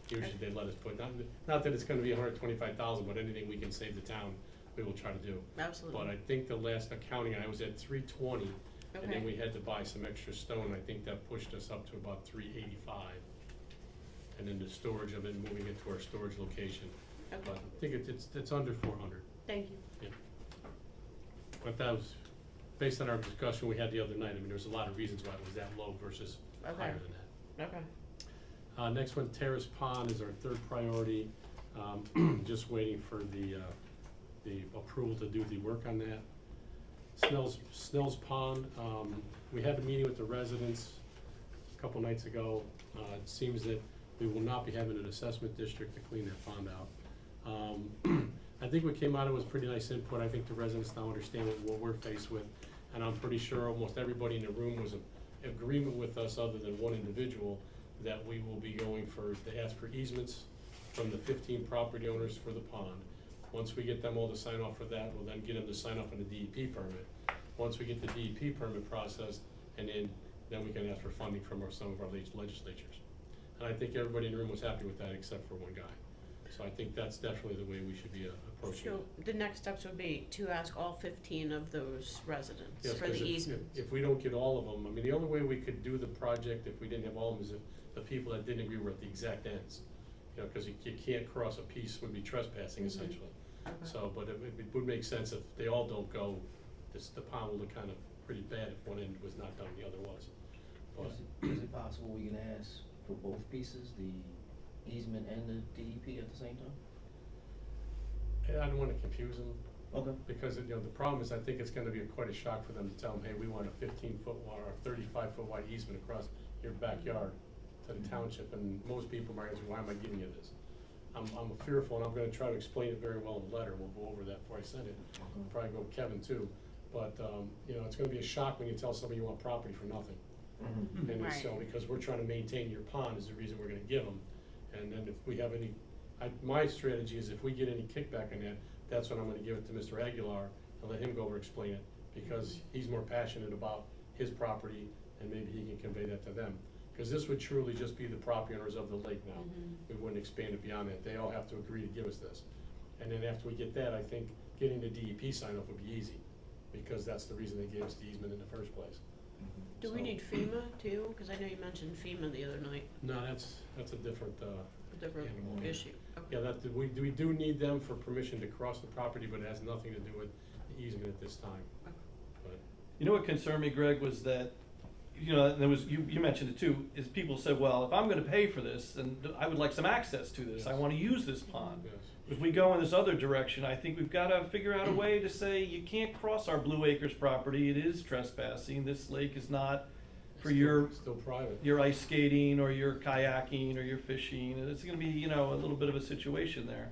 Usually they let us put, not that it's gonna be $125,000, but anything we can save the town, we will try to do. Absolutely. But I think the last accounting, I was at 320, and then Okay. we had to buy some extra stone, I think that pushed us up to about 385. And then the storage of it, moving it to our storage location. Okay. But I think it's under 400. Thank you. But that was, based on our discussion we had the other night, I mean, there's a lot of reasons why it was that low versus Okay. higher than that. Okay. Next one, Terrace Pond is our third priority. Just waiting for the approval to do the work on that. Snell's Pond, we had a meeting with the residents a couple nights ago. It seems that we will not be having an assessment district to clean that pond out. I think what came out of it was pretty nice input. I think the residents now understand what we're faced with. And I'm pretty sure almost everybody in the room was in agreement with us, other than one individual, that we will be going to ask for easements from the 15 property owners for the pond. Once we get them all to sign off for that, we'll then get them to sign off on the DEP permit. Once we get the DEP permit processed, and then we can ask for funding from some of our legislatures. And I think everybody in the room was happy with that, except for one guy. So I think that's definitely the way we should be approaching So it. the next steps would be to ask all 15 of those residents Yes, for 'cause the if- easement. If we don't get all of them, I mean, the only way we could do the project if we didn't have all of them is if the people that didn't agree were at the exact ends. You know, cause you can't cross a piece, would be trespassing Mhm. essentially. Okay. So, but it would make sense if they all don't go, the pond will look kind of pretty bad if one end was not done, the other was. But, Is it possible we can ask for both pieces, the easement and the DEP at the same time? I don't wanna confuse them, Okay. because, you know, the problem is, I think it's gonna be quite a shock for them to tell them, hey, we want a 15-foot wide or 35-foot wide easement across your backyard to the township, and most people might ask, why am I giving you this? I'm fearful, and I'm gonna try to explain it very well in the letter, we'll go over that before I send it, probably go with Kevin too, but, you know, it's gonna be a shock when you tell somebody you want property for nothing. Mm-hmm. And it's, Right. so, because we're trying to maintain your pond is the reason we're gonna give them, and then if we have any, my strategy is if we get any kickback on that, that's when I'm gonna give it to Mr. Aguilar and let him go over and explain it, because he's more passionate about his property, and maybe he can convey that to them. Cause this would truly just be the property owners of the lake now. We wouldn't expand it beyond that, they all have to agree to give us this. And then after we get that, I think getting the DEP sign off would be easy, because that's the reason they gave us the easement in the first place. Do we So- need FEMA too? Because I know you mentioned FEMA the other night, No, that's a different, a different Animal. issue. Okay. yeah, we do need them for permission to cross the property, but it has nothing to do with easement at this time. But, You know what concerned me, Greg, was that, there was, you mentioned it too, is people said, well, if I'm gonna pay for this, then I would like some access to this, I Yes. wanna use this pond. yes. If we go in this other direction, I think we've gotta figure out a way to say, you can't cross our Blue Acres property, it is trespassing, this lake is not for Still private. your ice skating, or your kayaking, or your fishing, and it's gonna be, a little bit of a situation there.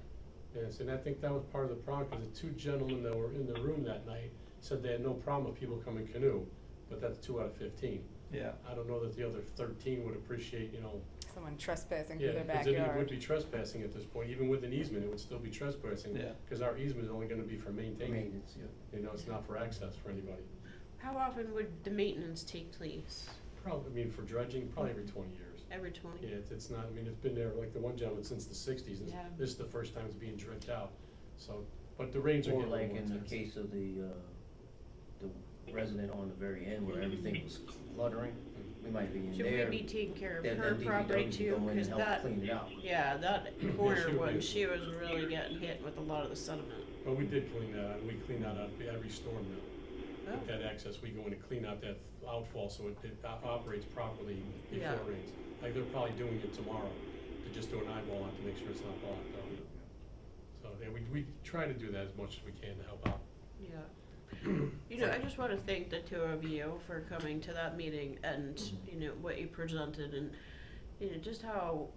Yes, and I think that was part of the problem, because the two gentlemen that were in the room that night said they had no problem with people coming canoe, but that's 2 out of 15. Yeah. I don't know that the other 13 would appreciate, Someone trespassing through yeah, their because it would backyard. be trespassing at this point, even with an easement, it would still be trespassing. Yeah. Because our easement is only gonna be for maintaining, Maintenance, yeah. it's not for access for anybody. How often would the maintenance take place? Probably, for dredging, probably every 20 years. Every 20? Yeah, it's not, it's been there, like the one gentleman, since the 60s, and Yeah. this is the first time it's being dredged out, so, but the rains are Or getting a little like more in the intense. case of the resident on the very end where everything was cluttering, we might be in Should there. we be taking care of then her DPW property can too? go in and Because help that, clean it out. yeah, that she corner would one, be. she was really getting hit with a lot of the sediment. Well, we did clean that out, and we clean that out every storm now. Oh. With that access, we go in and clean out that outfall so it operates properly before Yeah. it rains. Like, they're probably doing it tomorrow, to just do an eyeball on it to make sure it's not blocked out. So, yeah, we try to do that as much as we can to help out. Yeah. I just want to thank the two of you for coming to that meeting and, what you presented and, just how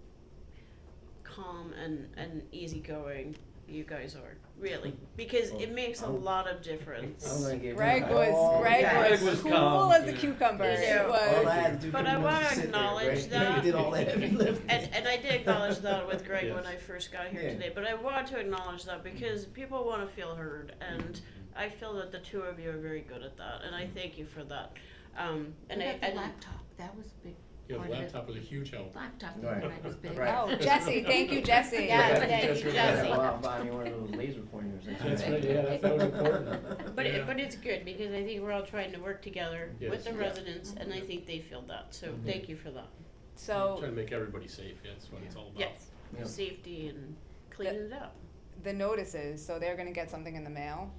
calm and easygoing you guys are, really. Because it makes a lot of I'm difference. gonna give Greg him was, all Greg the- Greg was was cool calm. as a Yeah. cucumber. You It know, All I was. had to do But pretty I much wanna was sit there, acknowledge Greg. that- You did all the heavy lifting. And I did acknowledge that with Greg when Yes. I first got here Yeah. today, but I want to acknowledge that because people want to feel heard, and I feel that the two of you are very good at that, and I thank you for that. And And I, the and laptop, that was a big Yeah, the part of it. laptop was a huge help. Laptop the Right. other night was big. Right. Oh, Jesse, thank you, Jesse. Yeah, thank thank you, you, Jesse. Jesse. Go out and buy me one of those laser pointers. That's right, yeah, that was important. But Yeah. but it's good because I think we're all trying to work together Yes. with the Yeah. residents, and I think they feel that. So thank you for that. So Trying to make everybody safe, yeah, that's what it's all about. Yes, Yeah. safety and cleaning it up. the notices, so they're gonna get something in the mail.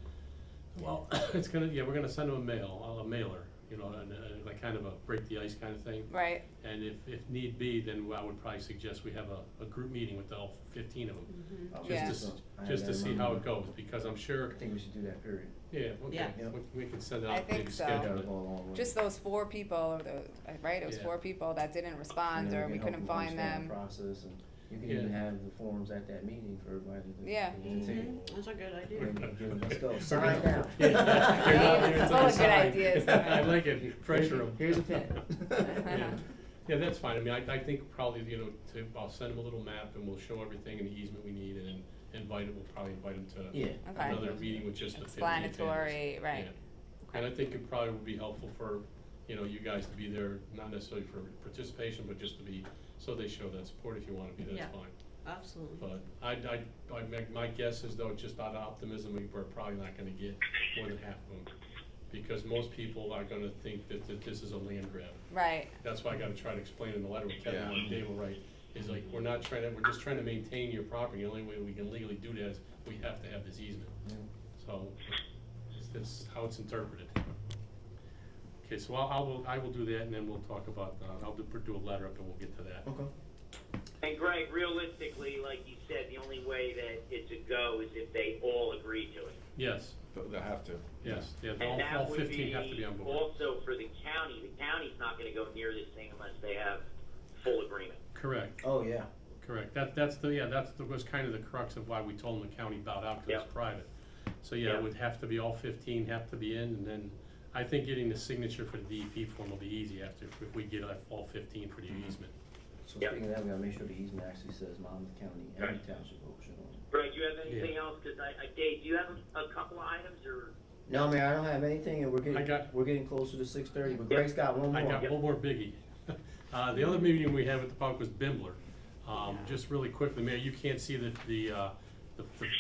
Well, we're gonna send them a mailer, and like kind of a break the ice kind of thing. Right. And if need be, then I would probably suggest we have a group meeting with all 15 of them. Oh, Yeah. Just to see how it goes, because I'm sure, I think we should do that, period. yeah, okay, Yeah. we can send it I out, think maybe so. schedule Gotta it. go along with Just it. those 4 people, or right? It was Yeah. 4 people that didn't And respond, then or we can couldn't help find understand them. the process, and you can Yeah. even have the forms at that meeting for everybody to. Yeah. to take. That's a good idea. Let's go, sign down. David's full of good ideas I like it, pressure them. Here's a pen. Yeah, that's fine, I mean, I think probably, I'll send them a little map and we'll show everything in the easement we need, and then we'll probably invite them to Yeah. Okay. another meeting with just the 50 Explanatory, right. Yeah. And I think it probably would be helpful for, you guys to be there, not necessarily for participation, but just to be, so they show that support. If you wanna be there, that's Yeah. fine. Absolutely. But my guess is though, just out of optimism, we're probably not gonna get more than half of them. Because most people are gonna think that this is a land grab. Right. That's why I gotta try to explain in the letter with Kevin, Yeah. and Dave will write, is like, we're just trying to maintain your property. The only way we can legally do that is we have to have this easement. Yeah. So, it's how it's interpreted. Okay, so I will do that, and then we'll talk about, I'll do a letter up, and we'll get to that. Okay. And Greg, realistically, like you said, the only way that it's a go is if they all agree to it. Yes, They'll have to. yes, yeah, And all that would 15 have to be on board. also for the county. The county's not gonna go near this thing unless they have full agreement. Correct, Oh, yeah. correct. Was kind of the crux of why we told them the county bowed out, because Yep. it's private. So, yeah, it Yep. would have to be, all 15 have to be in, and then I think getting the signature for the DEP form will be easy if we get all 15 for the easement. So Yep. speaking of that, we gotta make sure the easement actually says Monmouth County and Township Ocean on it. Greg, do you have anything Yeah. else? Cause Dave, do you have a couple of items or? No, man, I don't have anything, and we're got- getting closer to 6:30, but Greg's got one more. I got one more biggie. The other meeting we had with the public was Bimbler. Just really quickly, Mayor, you can't see the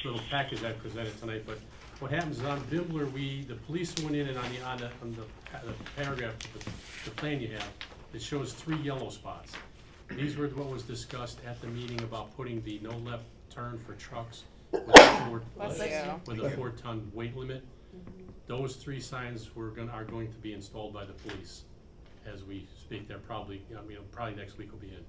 little package I presented tonight, but what happens is on Bimbler, the police went in, and on the paragraph, the plan you have, it shows 3 yellow spots. These were what was discussed at the meeting about putting the no left turn for trucks with a Bless you. 4-ton weight limit. Those 3 signs are going to be installed by the police as we speak. They're probably, probably next week will be in.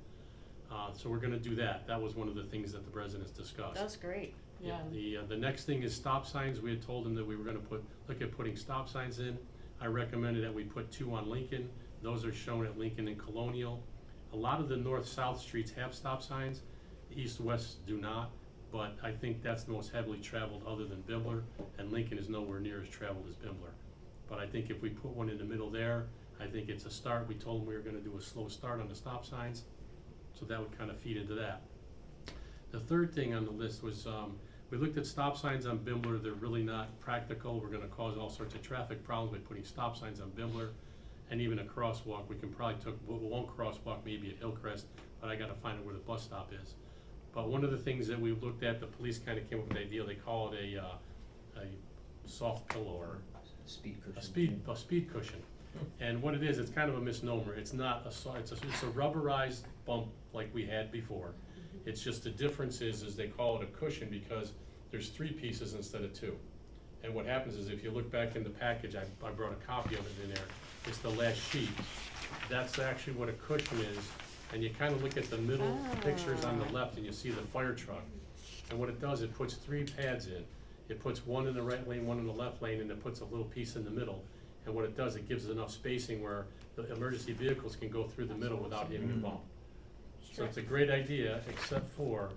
So we're gonna do that. That was one of the things that the residents discussed. That's great. Yeah. The next thing is stop signs. We had told them that we were gonna look at putting stop signs in. I recommended that we put 2 on Lincoln. Those are shown at Lincoln and Colonial. A lot of the north-south streets have stop signs. East-west do not, but I think that's the most heavily traveled other than Bimler, and Lincoln is nowhere near as traveled as Bimler. But I think if we put one in the middle there, I think it's a start. We told them we were gonna do a slow start on the stop signs, so that would kind of feed into that. The third thing on the list was, we looked at stop signs on Bimler. They're really not practical. We're gonna cause all sorts of traffic problems by putting stop signs on Bimler, and even a crosswalk. We can probably one crosswalk maybe at Hillcrest, but I gotta find out where the bus stop is. But one of the things that we looked at, the police kind of came up with the idea, they call it a soft pillow or Speed cushion. a speed cushion. And what it is, it's kind of a misnomer. It's not it's a rubberized bump like we had before. It's just the difference is they call it a cushion because there's 3 pieces instead of 2. And what happens is if you look back in the package, I brought a copy of it in there. It's the last sheet. That's actually what a cushion is. And you kind of look at the middle pictures on the left and you see the fire truck. And what it does, it puts 3 pads in. It puts 1 in the right lane, 1 in the left lane, and it puts a little piece in the middle. And what it does, it gives enough spacing where the emergency vehicles can go through the middle without hitting a bump. So it's a great idea, except for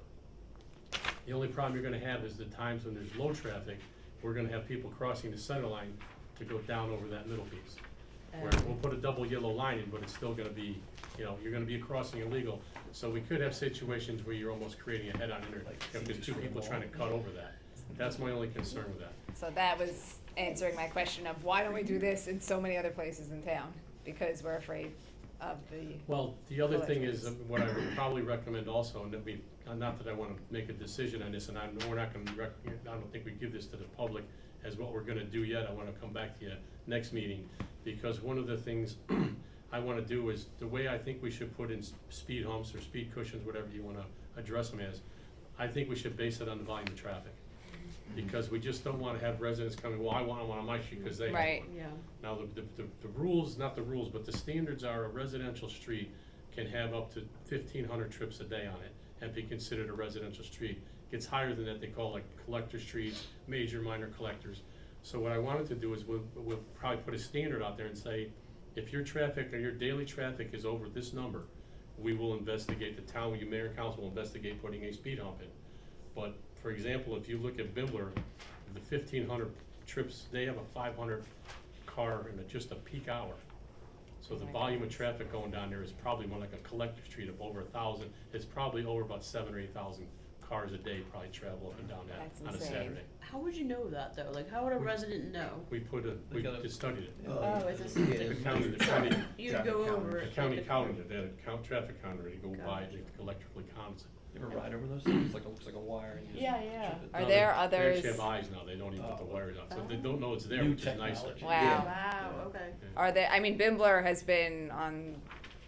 the only problem you're gonna have is the times when there's low traffic, we're gonna have people crossing the center line to go down over that middle piece. Where we'll put a double yellow line in, but it's still gonna be, you're gonna be crossing illegal. So we could have situations where you're almost creating a head-on interchange, because 2 people trying to cut over that. That's my only concern with that. So that was answering my question of why don't we do this in so many other places in town? Because we're afraid of the. Well, the other thing is, collisions. what I would probably recommend also, and that not that I wanna make a decision on this, and we're not gonna, I don't think we give this to the public as what we're gonna do yet. I wanna come back to you next meeting, because one of the things I wanna do is, the way I think we should put in speed humps or speed cushions, whatever you wanna address them as, I think we should base it on the volume of traffic. Because we just don't wanna have residents coming, well, I want one on my street, cause they have one. Right. Yeah. Now, the rules, not the rules, but the standards are a residential street can have up to 1,500 trips a day on it and be considered a residential street. Gets higher than that, they call like collector streets, major, minor collectors. So what I wanted to do is we'll probably put a standard out there and say, if your traffic or your daily traffic is over this number, we will investigate, the town, your mayor and council will investigate putting a speed hump in. But, for example, if you look at Bimler, the 1,500 trips, they have a 500 car in just a peak hour. So the volume of traffic going down there is probably more like a collector street of over 1,000. It's probably over about 7,000 or 8,000 cars a day probably travel up and down that That's on a insane. Saturday. How would you know that though? Like, how would a resident know? We just studied it. Oh, is this The county, you'd go over the it? county like counted it, they had a traffic counter, they go by, they electrically counts it. You ever ride over those things? Looks like a wire. And you just Yeah, chip yeah. it. Are No, there They others? actually have eyes now, they don't even put the wires out, so they don't know it's there, New which is nicer. technology. Wow. Wow. Okay. Are there, I mean, Bimler has been on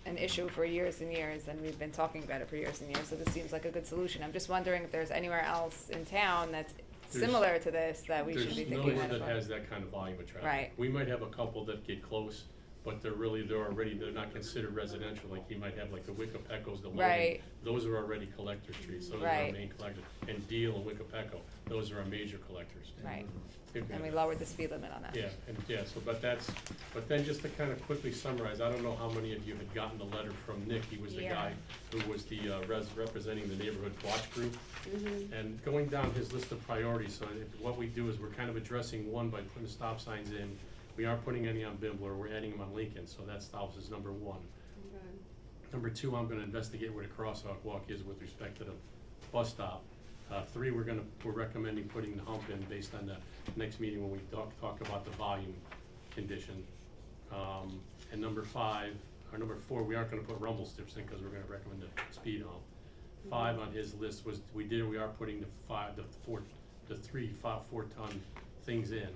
an issue for years and years, and we've been talking about it for years and years, so this seems like a good solution. I'm just wondering if there's anywhere else in town that's There's- similar to this that we should be There's thinking nowhere about. that has that kind of volume of traffic. Right. We might have a couple that get close, but they're not considered residential, like you might have like the Wickapecos, the Logan. Right. Those are already collector streets, those are our Right. main collectors. And Deal and Wickapeco, those are our major collectors. Right, We've and we got- lowered the speed limit on that. Yeah, but then just to kind of quickly summarize, I don't know how many of you had gotten the letter from Nick, he was the Yeah. guy who was the representing the neighborhood watch group. Mm-hmm. And going down his list of priorities, so what we do is we're kind of addressing one by putting stop signs in. We aren't putting any on Bimler, we're adding them on Lincoln, so that stops as number 1. Okay. Number 2, I'm gonna investigate where the crosswalk is with respect to the bus stop. 3, we're recommending putting the hump in based on the next meeting when we talk about the volume condition. And number 4, we aren't gonna put rumble strips in because we're gonna recommend the speed hump. 5 on his list was, we are putting the 3 4-ton things in.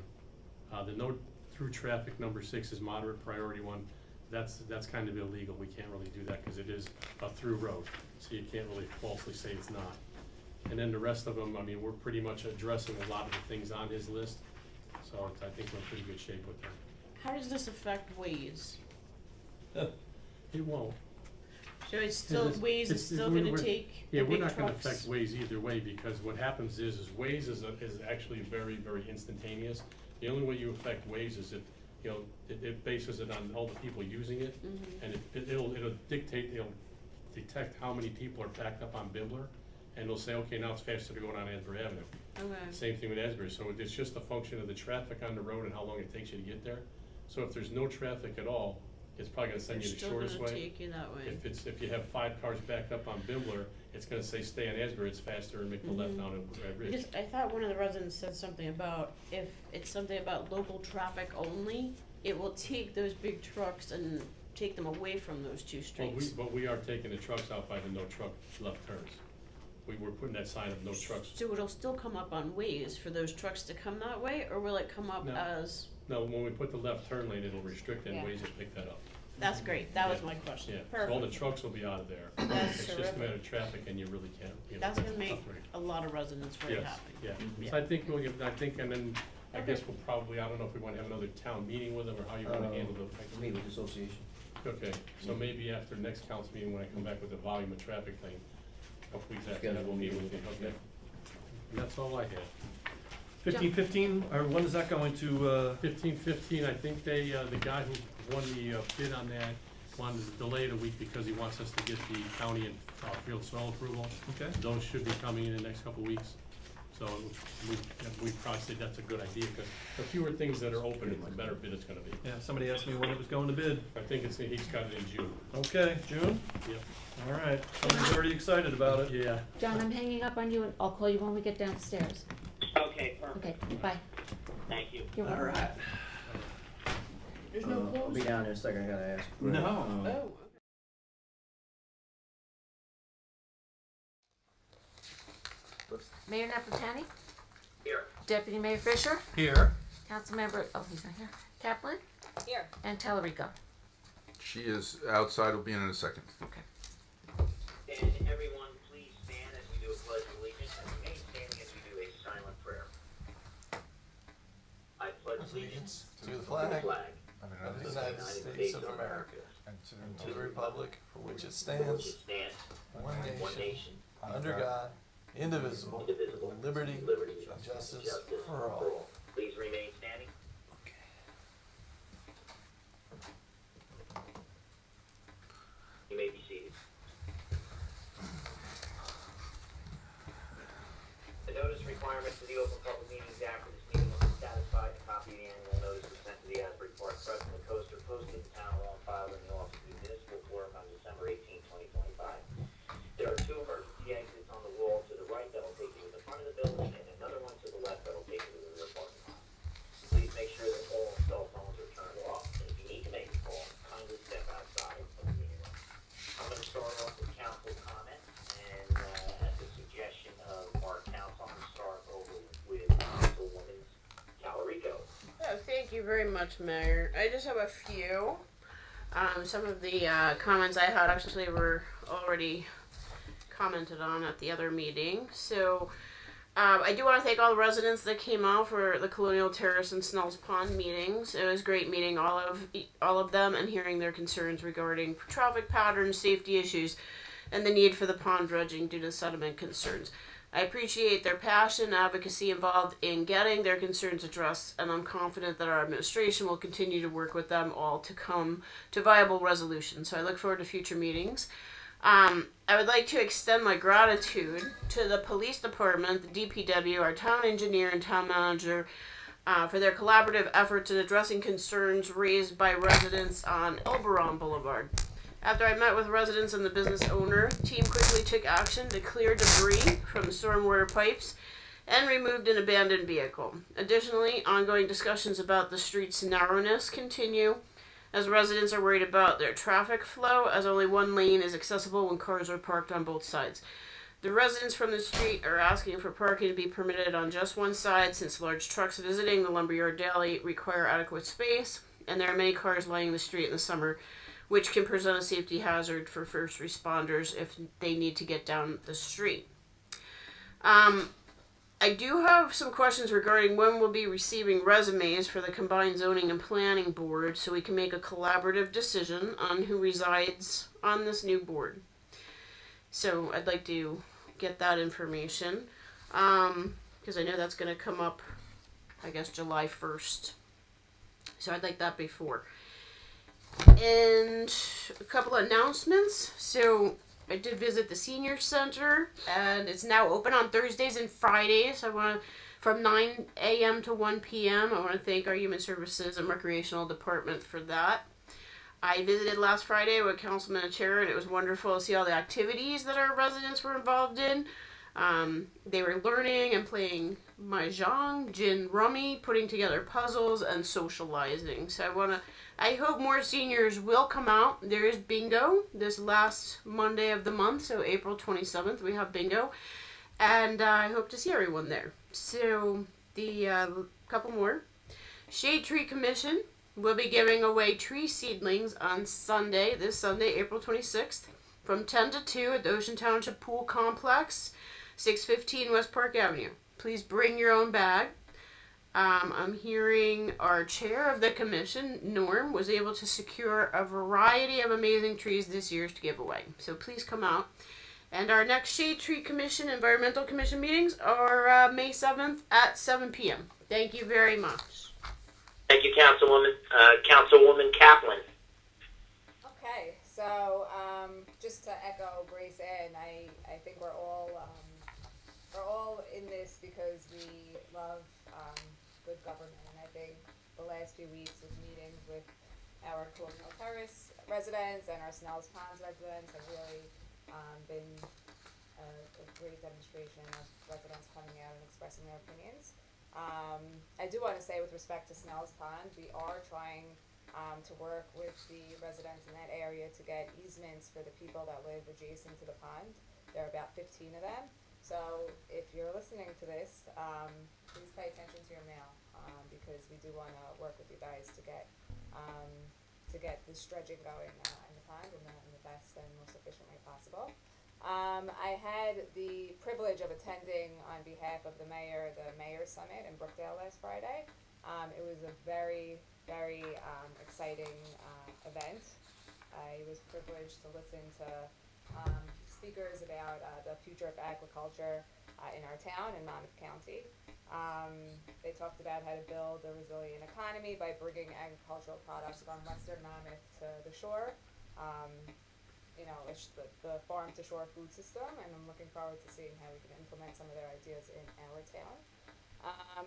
The no through traffic, number 6 is moderate priority one. That's kind of illegal, we can't really do that because it is a through road, so you can't really falsely say it's not. And then the rest of them, I mean, we're pretty much addressing a lot of the things on his list. So I think we're in pretty good shape with that. How does this affect Waze? It won't. So it's still, Waze is still gonna take the Yeah, we're big not gonna trucks? affect Waze either way, because what happens is Waze is actually very, very instantaneous. The only way you affect Waze is if, you know, it bases it on all the people using it, and it'll detect how many people are backed up on Bibler, and it'll say, okay, now it's faster to go down Asbury Avenue. Okay. Same thing with Asbury, so it's just a function of the traffic on the road and how long it takes you to get there. So if there's no traffic at all, it's probably gonna send you the shortest way. Still gonna take you that way. If you have 5 cars backed up on Bibler, it's gonna say stay on Asbury, it's faster, and make the left down at Ridge. Because I thought one of the residents said something about if it's something about local traffic only, it will take those big trucks and take them away from those two streets. But we are taking the trucks out by the no truck left turns. We're putting that sign of no trucks. So it'll still come up on Waze for those trucks to come that way, or will it come up No. as? No, when we put the left turn lane, it'll restrict and Yeah. Waze will pick that up. That's great, that was Yeah. my question. Yeah, Perfect. so all the trucks will be out of there. That's It's just a terrific. matter of traffic, and you really can't, you know. That's gonna make operate. a lot of residents very Yes, happy. yeah. Yeah. So I think and then I Okay. guess we'll probably, I don't know if we wanna have another town meeting with them, or how you wanna handle the. Meet with the association. Okay, so maybe after next council meeting, when I come back with the volume of traffic thing, a couple weeks after that, we'll meet with you, okay? And that's all I had. 1515, or when is that going to, 1515, I think they, the guy who won the bid on that wanted to delay it a week because he wants us to get the county and field soil approval. okay? Those should be coming in the next couple of weeks. So we probably say that's a good idea, because the fewer things that are open, the better bid it's gonna be. Yeah, somebody asked me when it was going to bid. I think he's got it in June. Okay, June? Yep. All right, somebody's already excited about it. Yeah. John, I'm hanging up on you, and I'll call you when we get downstairs. Okay, perfect. Okay, bye. Thank you. You're welcome. There's no I'll be close? down in a second, I gotta ask. No. Oh, Mayor Napolitani? Here. Deputy Mayor Fisher? Here. Councilmember, oh, he's not here. Kaplan? Here. And Tellerico. She is outside, will be in a second. Okay. And everyone, please stand as we do a pledge of allegiance, and remain standing as we do a silent prayer. I pledge allegiance to the to the flag flag of the United States of America and to the republic for which it for which stands, it stands, one one nation, nation, under God, indivisible, indivisible, with liberty and justice for all. Please remain standing. You may be seated. The notice requirements for the Open Public Meetings Act for this meeting will be satisfied. A copy of the annual notice was sent to the Asbury Park Press and the Coaster, posted at the town hall and filed in the office of the municipal clerk on December 18, 2025. There are 2 emergency exits on the wall to the right that will take you to the front of the building, and another one to the left that will take you to the rear parking lot. Please make sure that all cell phones are turned off, and if you need to make a call, kindly step outside of the meeting room. I'm gonna start off with council comments, and, at the suggestion of our council, I'm gonna start over with Councilwoman Talarico. oh, thank you very much, Mayor. I just have a few. Some of the comments I had actually were already commented on at the other meeting. So I do want to thank all the residents that came out for the Colonial Terrace and Snell's Pond meetings. It was great meeting all of them and hearing their concerns regarding traffic patterns, safety issues, and the need for the pond dredging due to sediment concerns. I appreciate their passion and advocacy involved in getting their concerns addressed, and I'm confident that our administration will continue to work with them all to come to viable resolutions. So I look forward to future meetings. I would like to extend my gratitude to the police department, the DPW, our town engineer and town manager for their collaborative efforts in addressing concerns raised by residents on Elberon Boulevard. After I met with residents and the business owner, team quickly took action to clear debris from stormwater pipes and removed an abandoned vehicle. Additionally, ongoing discussions about the street's narrowness continue, as residents are worried about their traffic flow, as only one lane is accessible when cars are parked on both sides. The residents from the street are asking for parking to be permitted on just one side, since large trucks visiting the lumberyard daily require adequate space, and there are many cars lining the street in the summer, which can present a safety hazard for first responders if they need to get down the street. I do have some questions regarding when we'll be receiving resumes for the Combined Zoning and Planning Board so we can make a collaborative decision on who resides on this new board. So I'd like to get that information because I know that's going to come up, I guess, July 1st. So I'd like that before. And a couple of announcements. So I did visit the senior center, and it's now open on Thursdays and Fridays. From 9 a.m. to 1 p.m. I want to thank our Human Services and Recreational Department for that. I visited last Friday with Councilman Achara, and it was wonderful to see all the activities that our residents were involved in. They were learning and playing mahjong, gin rummy, putting together puzzles, and socializing. So I hope more seniors will come out. There is bingo this last Monday of the month, so April 27th we have bingo, and I hope to see everyone there. So the couple more. Shade Tree Commission will be giving away tree seedlings on Sunday, this Sunday, April 26th, from 10 to 2 at the Ocean Township Pool Complex, 615 West Park Avenue. Please bring your own bag. I'm hearing our chair of the commission, Norm, was able to secure a variety of amazing trees this year to give away. So please come out. And our next Shade Tree Commission, Environmental Commission meetings are May 7th at 7 p.m. Thank you very much. Thank you, Councilwoman. Councilwoman Kaplan. Okay, so just to echo Grace Ann, I think we're all in this because we love good government, and I think the last few weeks with meetings with our Colonial Terrace residents and our Snells Ponds residents have really been a great demonstration of residents coming out and expressing their opinions. I do want to say with respect to Snells Pond, we are trying to work with the residents in that area to get easements for the people that live adjacent to the pond. There are about 15 of them. So if you're listening to this, please pay attention to your mail because we do want to work with you guys to get this dredging going in the pond in the best and most efficient way possible. I had the privilege of attending on behalf of the Mayor's Summit in Brookdale last Friday. It was a very, very exciting event. I was privileged to listen to speakers about the future of agriculture in our town in Monmouth County. They talked about how to build a resilient economy by bringing agricultural products from Western Monmouth to the shore. It's the farm-to-shore food system, and I'm looking forward to seeing how we can implement some of their ideas in our town.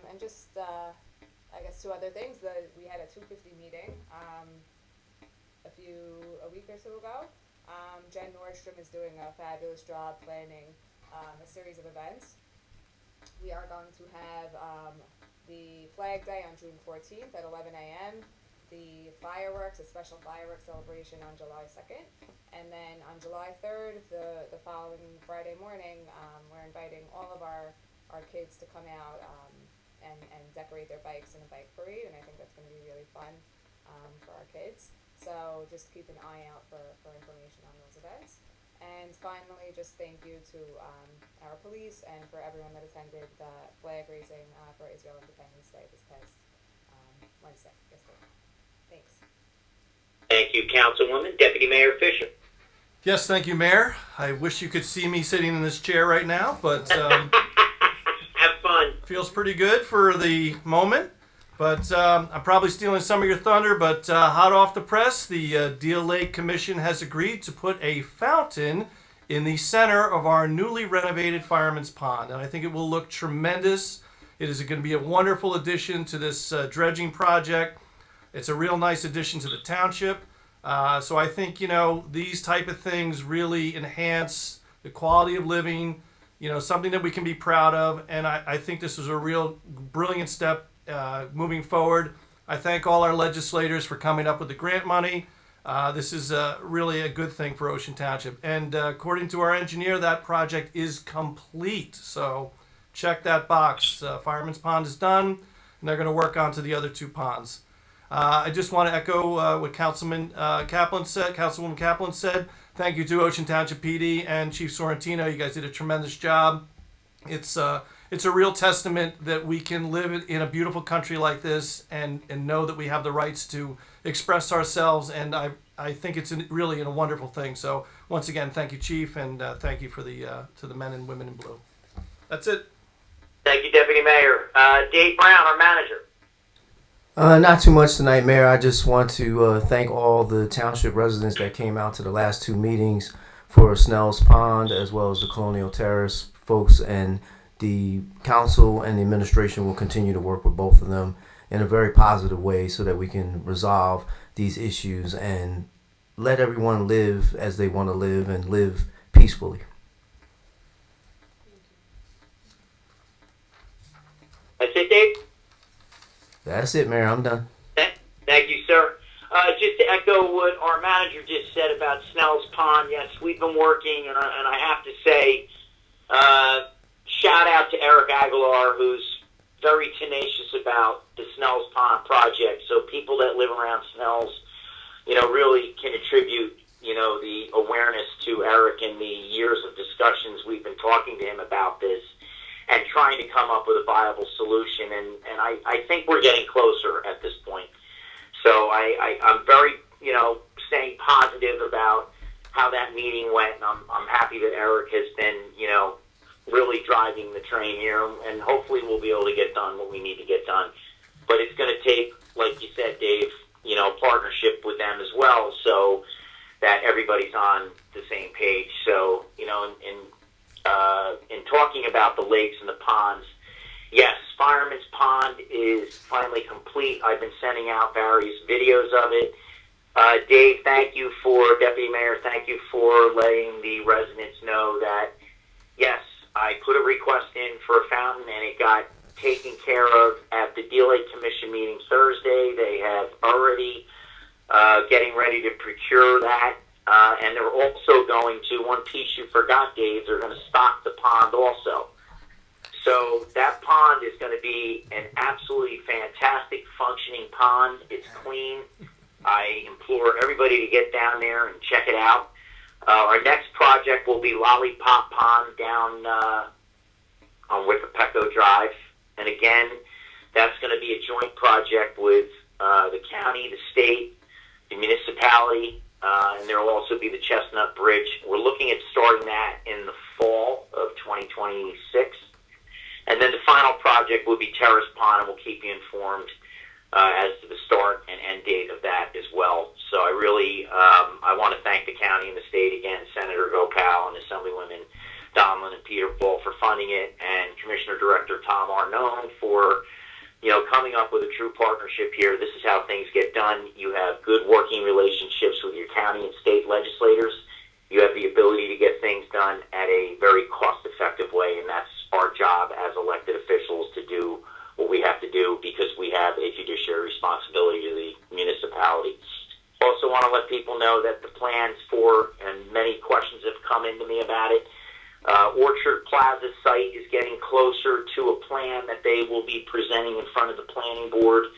And just, I guess, two other things. We had a 250 meeting a week or two ago. Jen Nordstrom is doing a fabulous job planning a series of events. We are going to have the Flag Day on June 14th at 11 a.m., the fireworks, a special fireworks celebration on July 2nd, and then on July 3rd, the following Friday morning, we're inviting all of our kids to come out and decorate their bikes in a bike parade, and I think that's going to be really fun for our kids. So just keep an eye out for information on those events. And finally, just thank you to our police and for everyone that attended the flag raising for Israel Independence Day this past Wednesday, yesterday. Thanks. Thank you, Councilwoman. Deputy Mayor Fisher. Yes, thank you, Mayor. I wish you could see me sitting in this chair right now, but Have fun. feels pretty good for the moment. But I'm probably stealing some of your thunder, but hot off the press, the Deal Lake Commission has agreed to put a fountain in the center of our newly renovated Fireman's Pond. And I think it will look tremendous. It is going to be a wonderful addition to this dredging project. It's a real nice addition to the township. So I think, these type of things really enhance the quality of living, something that we can be proud of. And I think this is a real brilliant step moving forward. I thank all our legislators for coming up with the grant money. This is really a good thing for Ocean Township. And according to our engineer, that project is complete. So check that box. Fireman's Pond is done, and they're going to work on to the other two ponds. I just want to echo what Councilwoman Kaplan said. Thank you to Ocean Township PD and Chief Sorrentino. You guys did a tremendous job. It's it's a real testament that we can live in a beautiful country like this and know that we have the rights to express ourselves. And I think it's really a wonderful thing. So once again, thank you, Chief, and thank you for to the men and women in blue. That's it. Thank you, Deputy Mayor. Dave Brown, our manager. Not too much tonight, Mayor. I just want to thank all the township residents that came out to the last two meetings for Snell's Pond, as well as the Colonial Terrace folks, and the council and the administration will continue to work with both of them in a very positive way so that we can resolve these issues and let everyone live as they want to live and live peacefully. That's it, Dave? That's it, Mayor. I'm done. Thank you, sir. Just to echo what our manager just said about Snell's Pond, yes, we've been working, and I have to say, shout out to Eric Aguilar, who's very tenacious about the Snell's Pond project. So people that live around Snell's, really can attribute, the awareness to Eric and the years of discussions we've been talking to him about this and trying to come up with a viable solution. And I think we're getting closer at this point. So I'm very, staying positive about how that meeting went. And I'm happy that Eric has been, really driving the train here, and hopefully we'll be able to get done what we need to get done. But it's going to take, like you said, Dave, partnership with them as well, so that everybody's on the same page. So, in talking about the lakes and the ponds, yes, Fireman's Pond is finally complete. I've been sending out various videos of it. Dave, Deputy Mayor, thank you for letting the residents know that, yes, I put a request in for a fountain, and it got taken care of at the Deal Lake Commission meeting Thursday. They have already getting ready to procure that, and they're also going to, one piece you forgot, Dave, they're going to stock the pond also. So that pond is going to be an absolutely fantastic functioning pond. It's clean. I implore everybody to get down there and check it out. Our next project will be Lollipop Pond down on Wickapeco Drive. And again, that's going to be a joint project with the county, the state, the municipality, and there will also be the Chestnut Bridge. We're looking at starting that in the fall of 2026. And then the final project will be Terrace Pond, and we'll keep you informed as to the start and end date of that as well. So I really, I want to thank the county and the state again, Senator Gopal and Assemblywomen Donlin and Peter Paul for funding it, and Commissioner Director Tom Arnone for, coming up with a true partnership here. This is how things get done. You have good working relationships with your county and state legislators. You have the ability to get things done at a very cost-effective way, and that's our job as elected officials to do what we have to do because we have a fiduciary responsibility to the municipality. Also want to let people know that the plans for, and many questions have come into me about it, Orchard Plaza site is getting closer to a plan that they will be presenting in front of the planning board.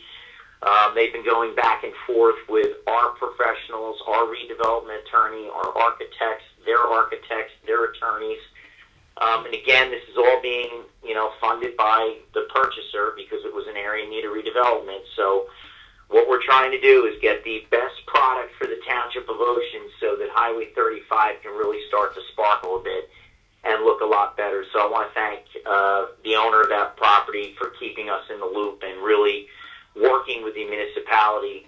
They've been going back and forth with our professionals, our redevelopment attorney, our architects, their attorneys. And again, this is all being, funded by the purchaser because it was an area in need of redevelopment. So what we're trying to do is get the best product for the Township of Ocean so that Highway 35 can really start to sparkle a bit and look a lot better. So I want to thank the owner of that property for keeping us in the loop and really working with the municipality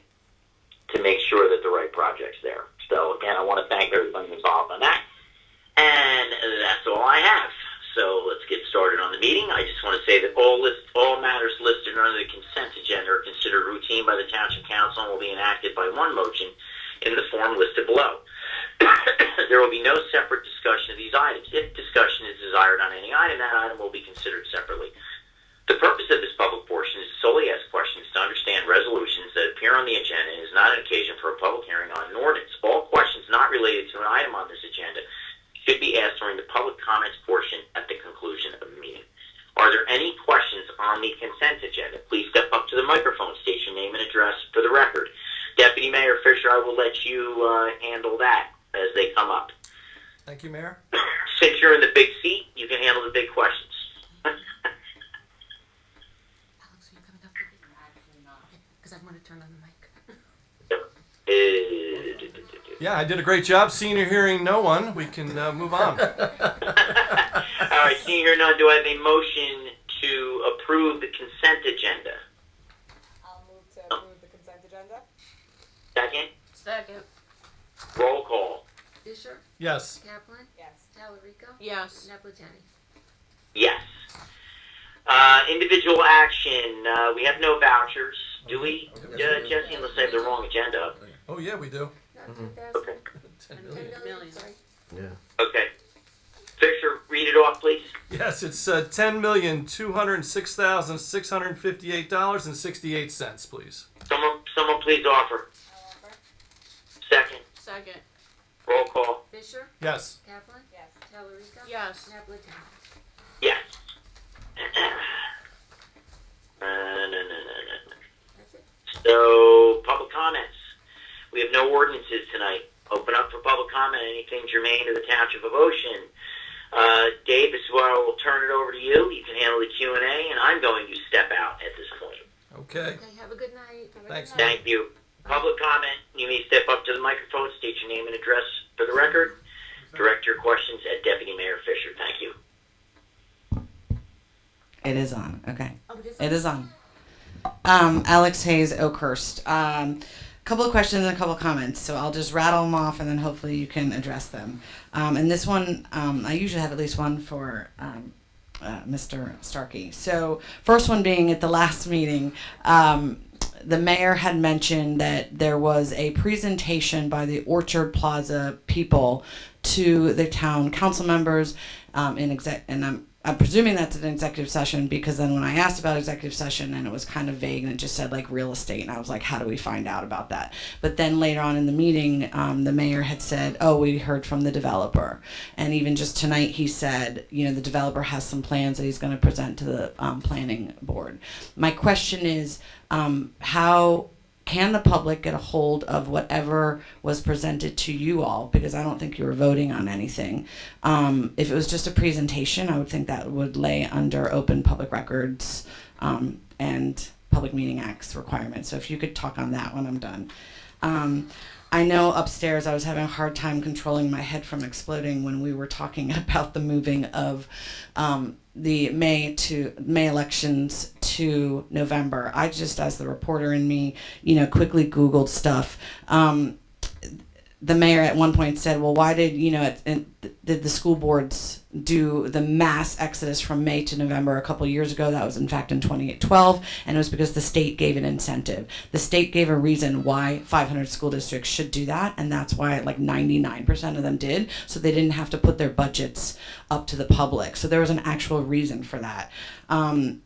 to make sure that the right project's there. So again, I want to thank everybody involved on that. And that's all I have. So let's get started on the meeting. I just want to say that all matters listed under the consent agenda are considered routine by the Township Council and will be enacted by one motion in the form listed below. There will be no separate discussion of these items. If discussion is desired on any item, that item will be considered separately. The purpose of this public portion is to solely ask questions to understand resolutions that appear on the agenda and is not an occasion for a public hearing on an ordinance. All questions not related to an item on this agenda should be asked during the public comments portion at the conclusion of the meeting. Are there any questions on the consent agenda? Please step up to the microphone, state your name and address for the record. Deputy Mayor Fisher, I will let you handle that as they come up. Thank you, Mayor. Since you're in the big seat, you can handle the big questions. Yeah, I did a great job. Seeing or hearing no one, we can move on. All right, seeing here none, do I have a motion to approve the consent agenda? I'll move to approve the consent agenda. Second, Second. roll call. Fisher, Yes. Kaplan, Yes. Talerico, Yes. Naplatani. Yes. Individual action, we have no vouchers, do we? Jesse, unless I have the wrong agenda. Oh, yeah, we do. Not Mhm. 10,000. Okay. 10 10 million. million, sorry. Yeah. Okay. Fisher, read it off, please. Yes, it's $10,206,658.68, please. Someone please offer. I'll offer. Second, Second. roll call. Fisher, Yes. Kaplan, Yes. Talerico. Yes. Naplatani. Yes. That's it. So, public comments. We have no ordinances tonight. Open up for public comment, anything germane to the Township of Ocean. Dave, this is where I will turn it over to you. You can handle the Q&A, and I'm going to step out at this point. Okay. Okay, have a good night. Thanks. Thank you. Public comment, you may step up to the microphone, state your name and address for the record. Direct your questions at Deputy Mayor Fisher. Thank you. It is on. Okay. Oh, It is on. Alex Hayes, Oakhurst. Couple of questions and a couple of comments. So I'll just rattle them off and then hopefully you can address them. And this one, I usually have at least one for Mr. Starkey. So first one being at the last meeting, the mayor had mentioned that there was a presentation by the Orchard Plaza people to the town council members and I'm presuming that's an executive session because then when I asked about executive session and it was kind of vague and it just said like real estate and I was like, how do we find out about that? But then later on in the meeting, the mayor had said, oh, we heard from the developer. And even just tonight he said, the developer has some plans that he's going to present to the planning board. My question is, how can the public get a hold of whatever was presented to you all? Because I don't think you were voting on anything. If it was just a presentation, I would think that would lay under open public records and Public Meeting Act's requirements. So if you could talk on that when I'm done. I know upstairs I was having a hard time controlling my head from exploding when we were talking about the moving of the May elections to November. I just, as the reporter in me, quickly Googled stuff. The mayor at one point said, well, why did the school boards do the mass exodus from May to November a couple years ago? That was in fact in 2012, and it was because the state gave an incentive. The state gave a reason why 500 school districts should do that, and that's why like 99% of them did, so they didn't have to put their budgets up to the public. So there was an actual reason for that. And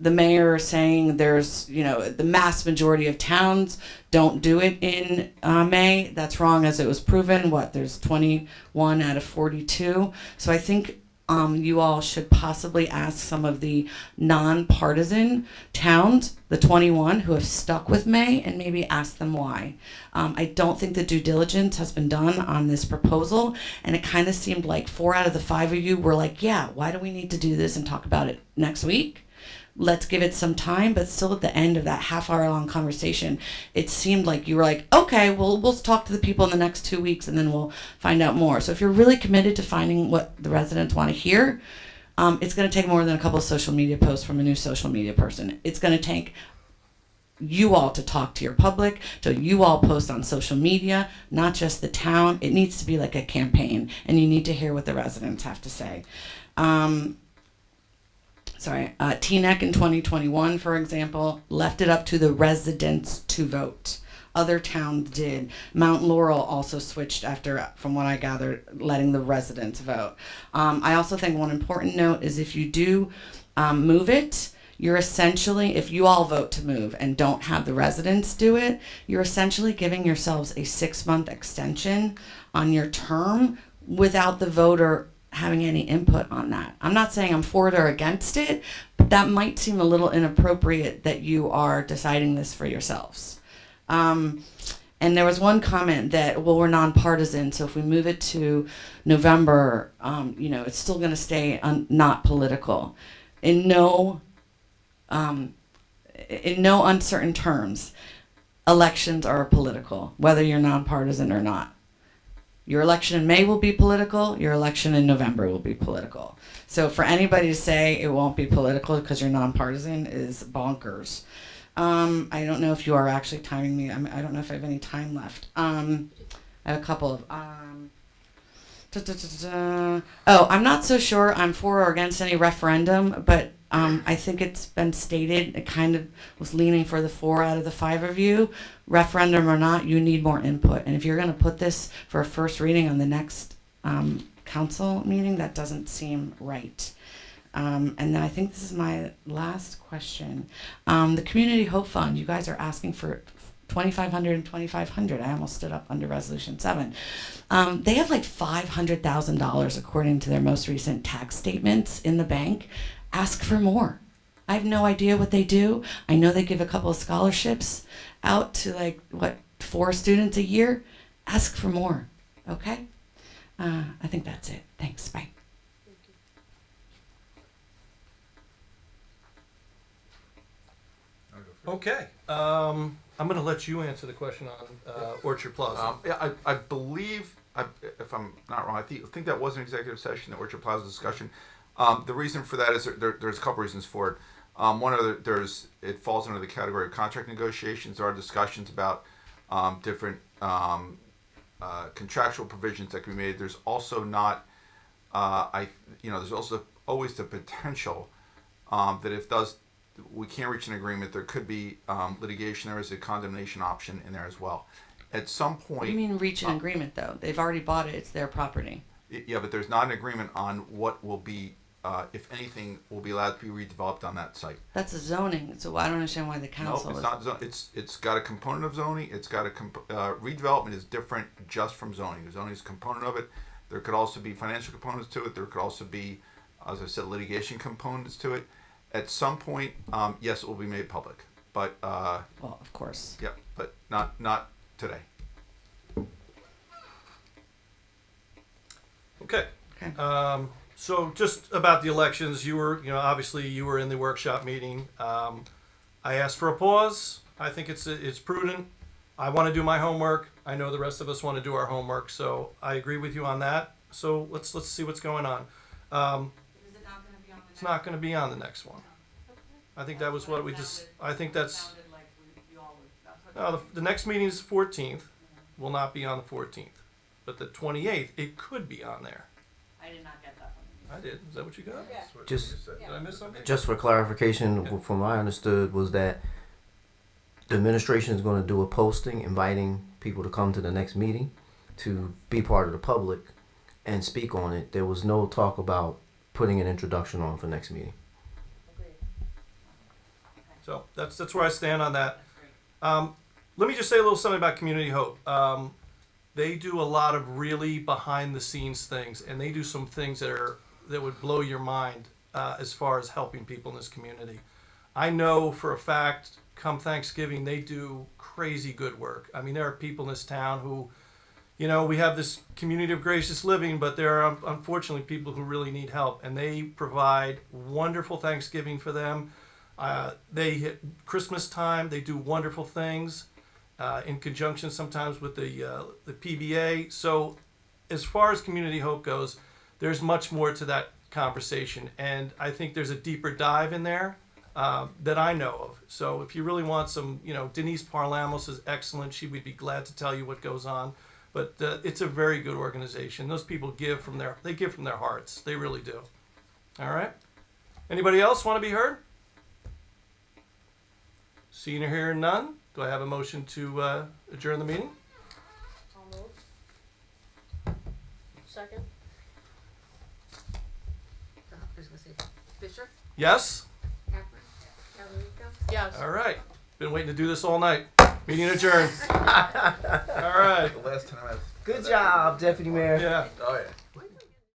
the mayor saying there's, the mass majority of towns don't do it in May. That's wrong, as it was proven. There's 21 out of 42. So I think you all should possibly ask some of the nonpartisan towns, the 21 who have stuck with May, and maybe ask them why. I don't think the due diligence has been done on this proposal, and it kind of seemed like 4 out of the 5 of you were like, yeah, why do we need to do this and talk about it next week? Let's give it some time. But still at the end of that half-hour-long conversation, it seemed like you were like, okay, well, we'll talk to the people in the next 2 weeks and then we'll find out more. So if you're really committed to finding what the residents want to hear, it's going to take more than a couple of social media posts from a new social media person. It's going to take you all to talk to your public, to you all post on social media, not just the town. It needs to be like a campaign, and you need to hear what the residents have to say. TNEC in 2021, for example, left it up to the residents to vote. Other towns did. Mount Laurel also switched after, from what I gathered, letting the residents vote. I also think one important note is if you do move it, you're essentially, if you all vote to move and don't have the residents do it, you're essentially giving yourselves a 6-month extension on your term without the voter having any input on that. I'm not saying I'm for it or against it, but that might seem a little inappropriate that you are deciding this for yourselves. And there was one comment that, well, we're nonpartisan, so if we move it to November, it's still going to stay not political. In no uncertain terms, elections are political, whether you're nonpartisan or not. Your election in May will be political. Your election in November will be political. So for anybody to say it won't be political because you're nonpartisan is bonkers. I don't know if you are actually timing me. I don't know if I have any time left. I have a couple of. Oh, I'm not so sure I'm for or against any referendum, but I think it's been stated, it kind of was leaning for the 4 out of the 5 of you. Referendum or not, you need more input. And if you're going to put this for a first reading on the next council meeting, that doesn't seem right. And then I think this is my last question. The Community Hope Fund, you guys are asking for $2,500 and $2,500. I almost stood up under Resolution 7. They have like $500,000 according to their most recent tax statements in the bank. Ask for more. I have no idea what they do. I know they give a couple of scholarships out to 4 students a year. Ask for more, okay? I think that's it. Thanks, bye. Okay, I'm gonna let you answer the question on Orchard Plaza. Yeah, I believe, if I'm not wrong, I think that was an executive session, the Orchard Plaza discussion. The reason for that is there's a couple reasons for it. One of it falls under the category of contract negotiations. There are discussions about different contractual provisions that can be made. There's also not, there's also always the potential that if we can't reach an agreement, there could be litigation. There is a condemnation option in there as well. At some point. What do you mean reach an agreement though? They've already bought it. It's their property. Yeah, but there's not an agreement on what will be, if anything, will be allowed to be redeveloped on that site. That's a zoning, so I don't understand why the council. No, it's not. It's got a component of zoning. It's got redevelopment is different just from zoning. The zoning is a component of it. There could also be financial components to it. There could also be, as I said, litigation components to it. At some point, yes, it will be made public, but well, of course. Yeah, but not today. Okay. Okay. So just about the elections, obviously you were in the workshop meeting. I asked for a pause. I think it's prudent. I want to do my homework. I know the rest of us want to do our homework, so I agree with you on that. So let's see what's going on. Is it not going to be on the It's not going to be on the next one. I think that was what we just. I think that's. No, the next meeting is 14th. Will not be on the 14th, but the 28th it could be on there. I did not get that one. I did. Is that what you got? Yeah. Did I miss something? Just for clarification, from what I understood was that the administration is going to do a posting inviting people to come to the next meeting to be part of the public and speak on it. There was no talk about putting an introduction on for next meeting. So that's where I stand on that. Let me just say a little something about Community Hope. They do a lot of really behind the scenes things, and they do some things that would blow your mind as far as helping people in this community. I know for a fact, come Thanksgiving, they do crazy good work. I mean, there are people in this town who, we have this community of gracious living, but there are unfortunately people who really need help, and they provide wonderful Thanksgiving for them. They hit Christmas time, they do wonderful things in conjunction sometimes with the PBA. So as far as Community Hope goes, there's much more to that conversation, and I think there's a deeper dive in there that I know of. So if you really want some, Denise Parlamus is excellent. She would be glad to tell you what goes on. But it's a very good organization. Those people give from their hearts. They really do. All right. Anybody else want to be heard? Seeing or hearing none, do I have a motion to adjourn the meeting? I'll move. Second. Fisher? Yes? Yes. All right. Been waiting to do this all night. Meeting adjourned. All right. The last time I was. Good job, Deputy Mayor. Yeah. Oh yeah.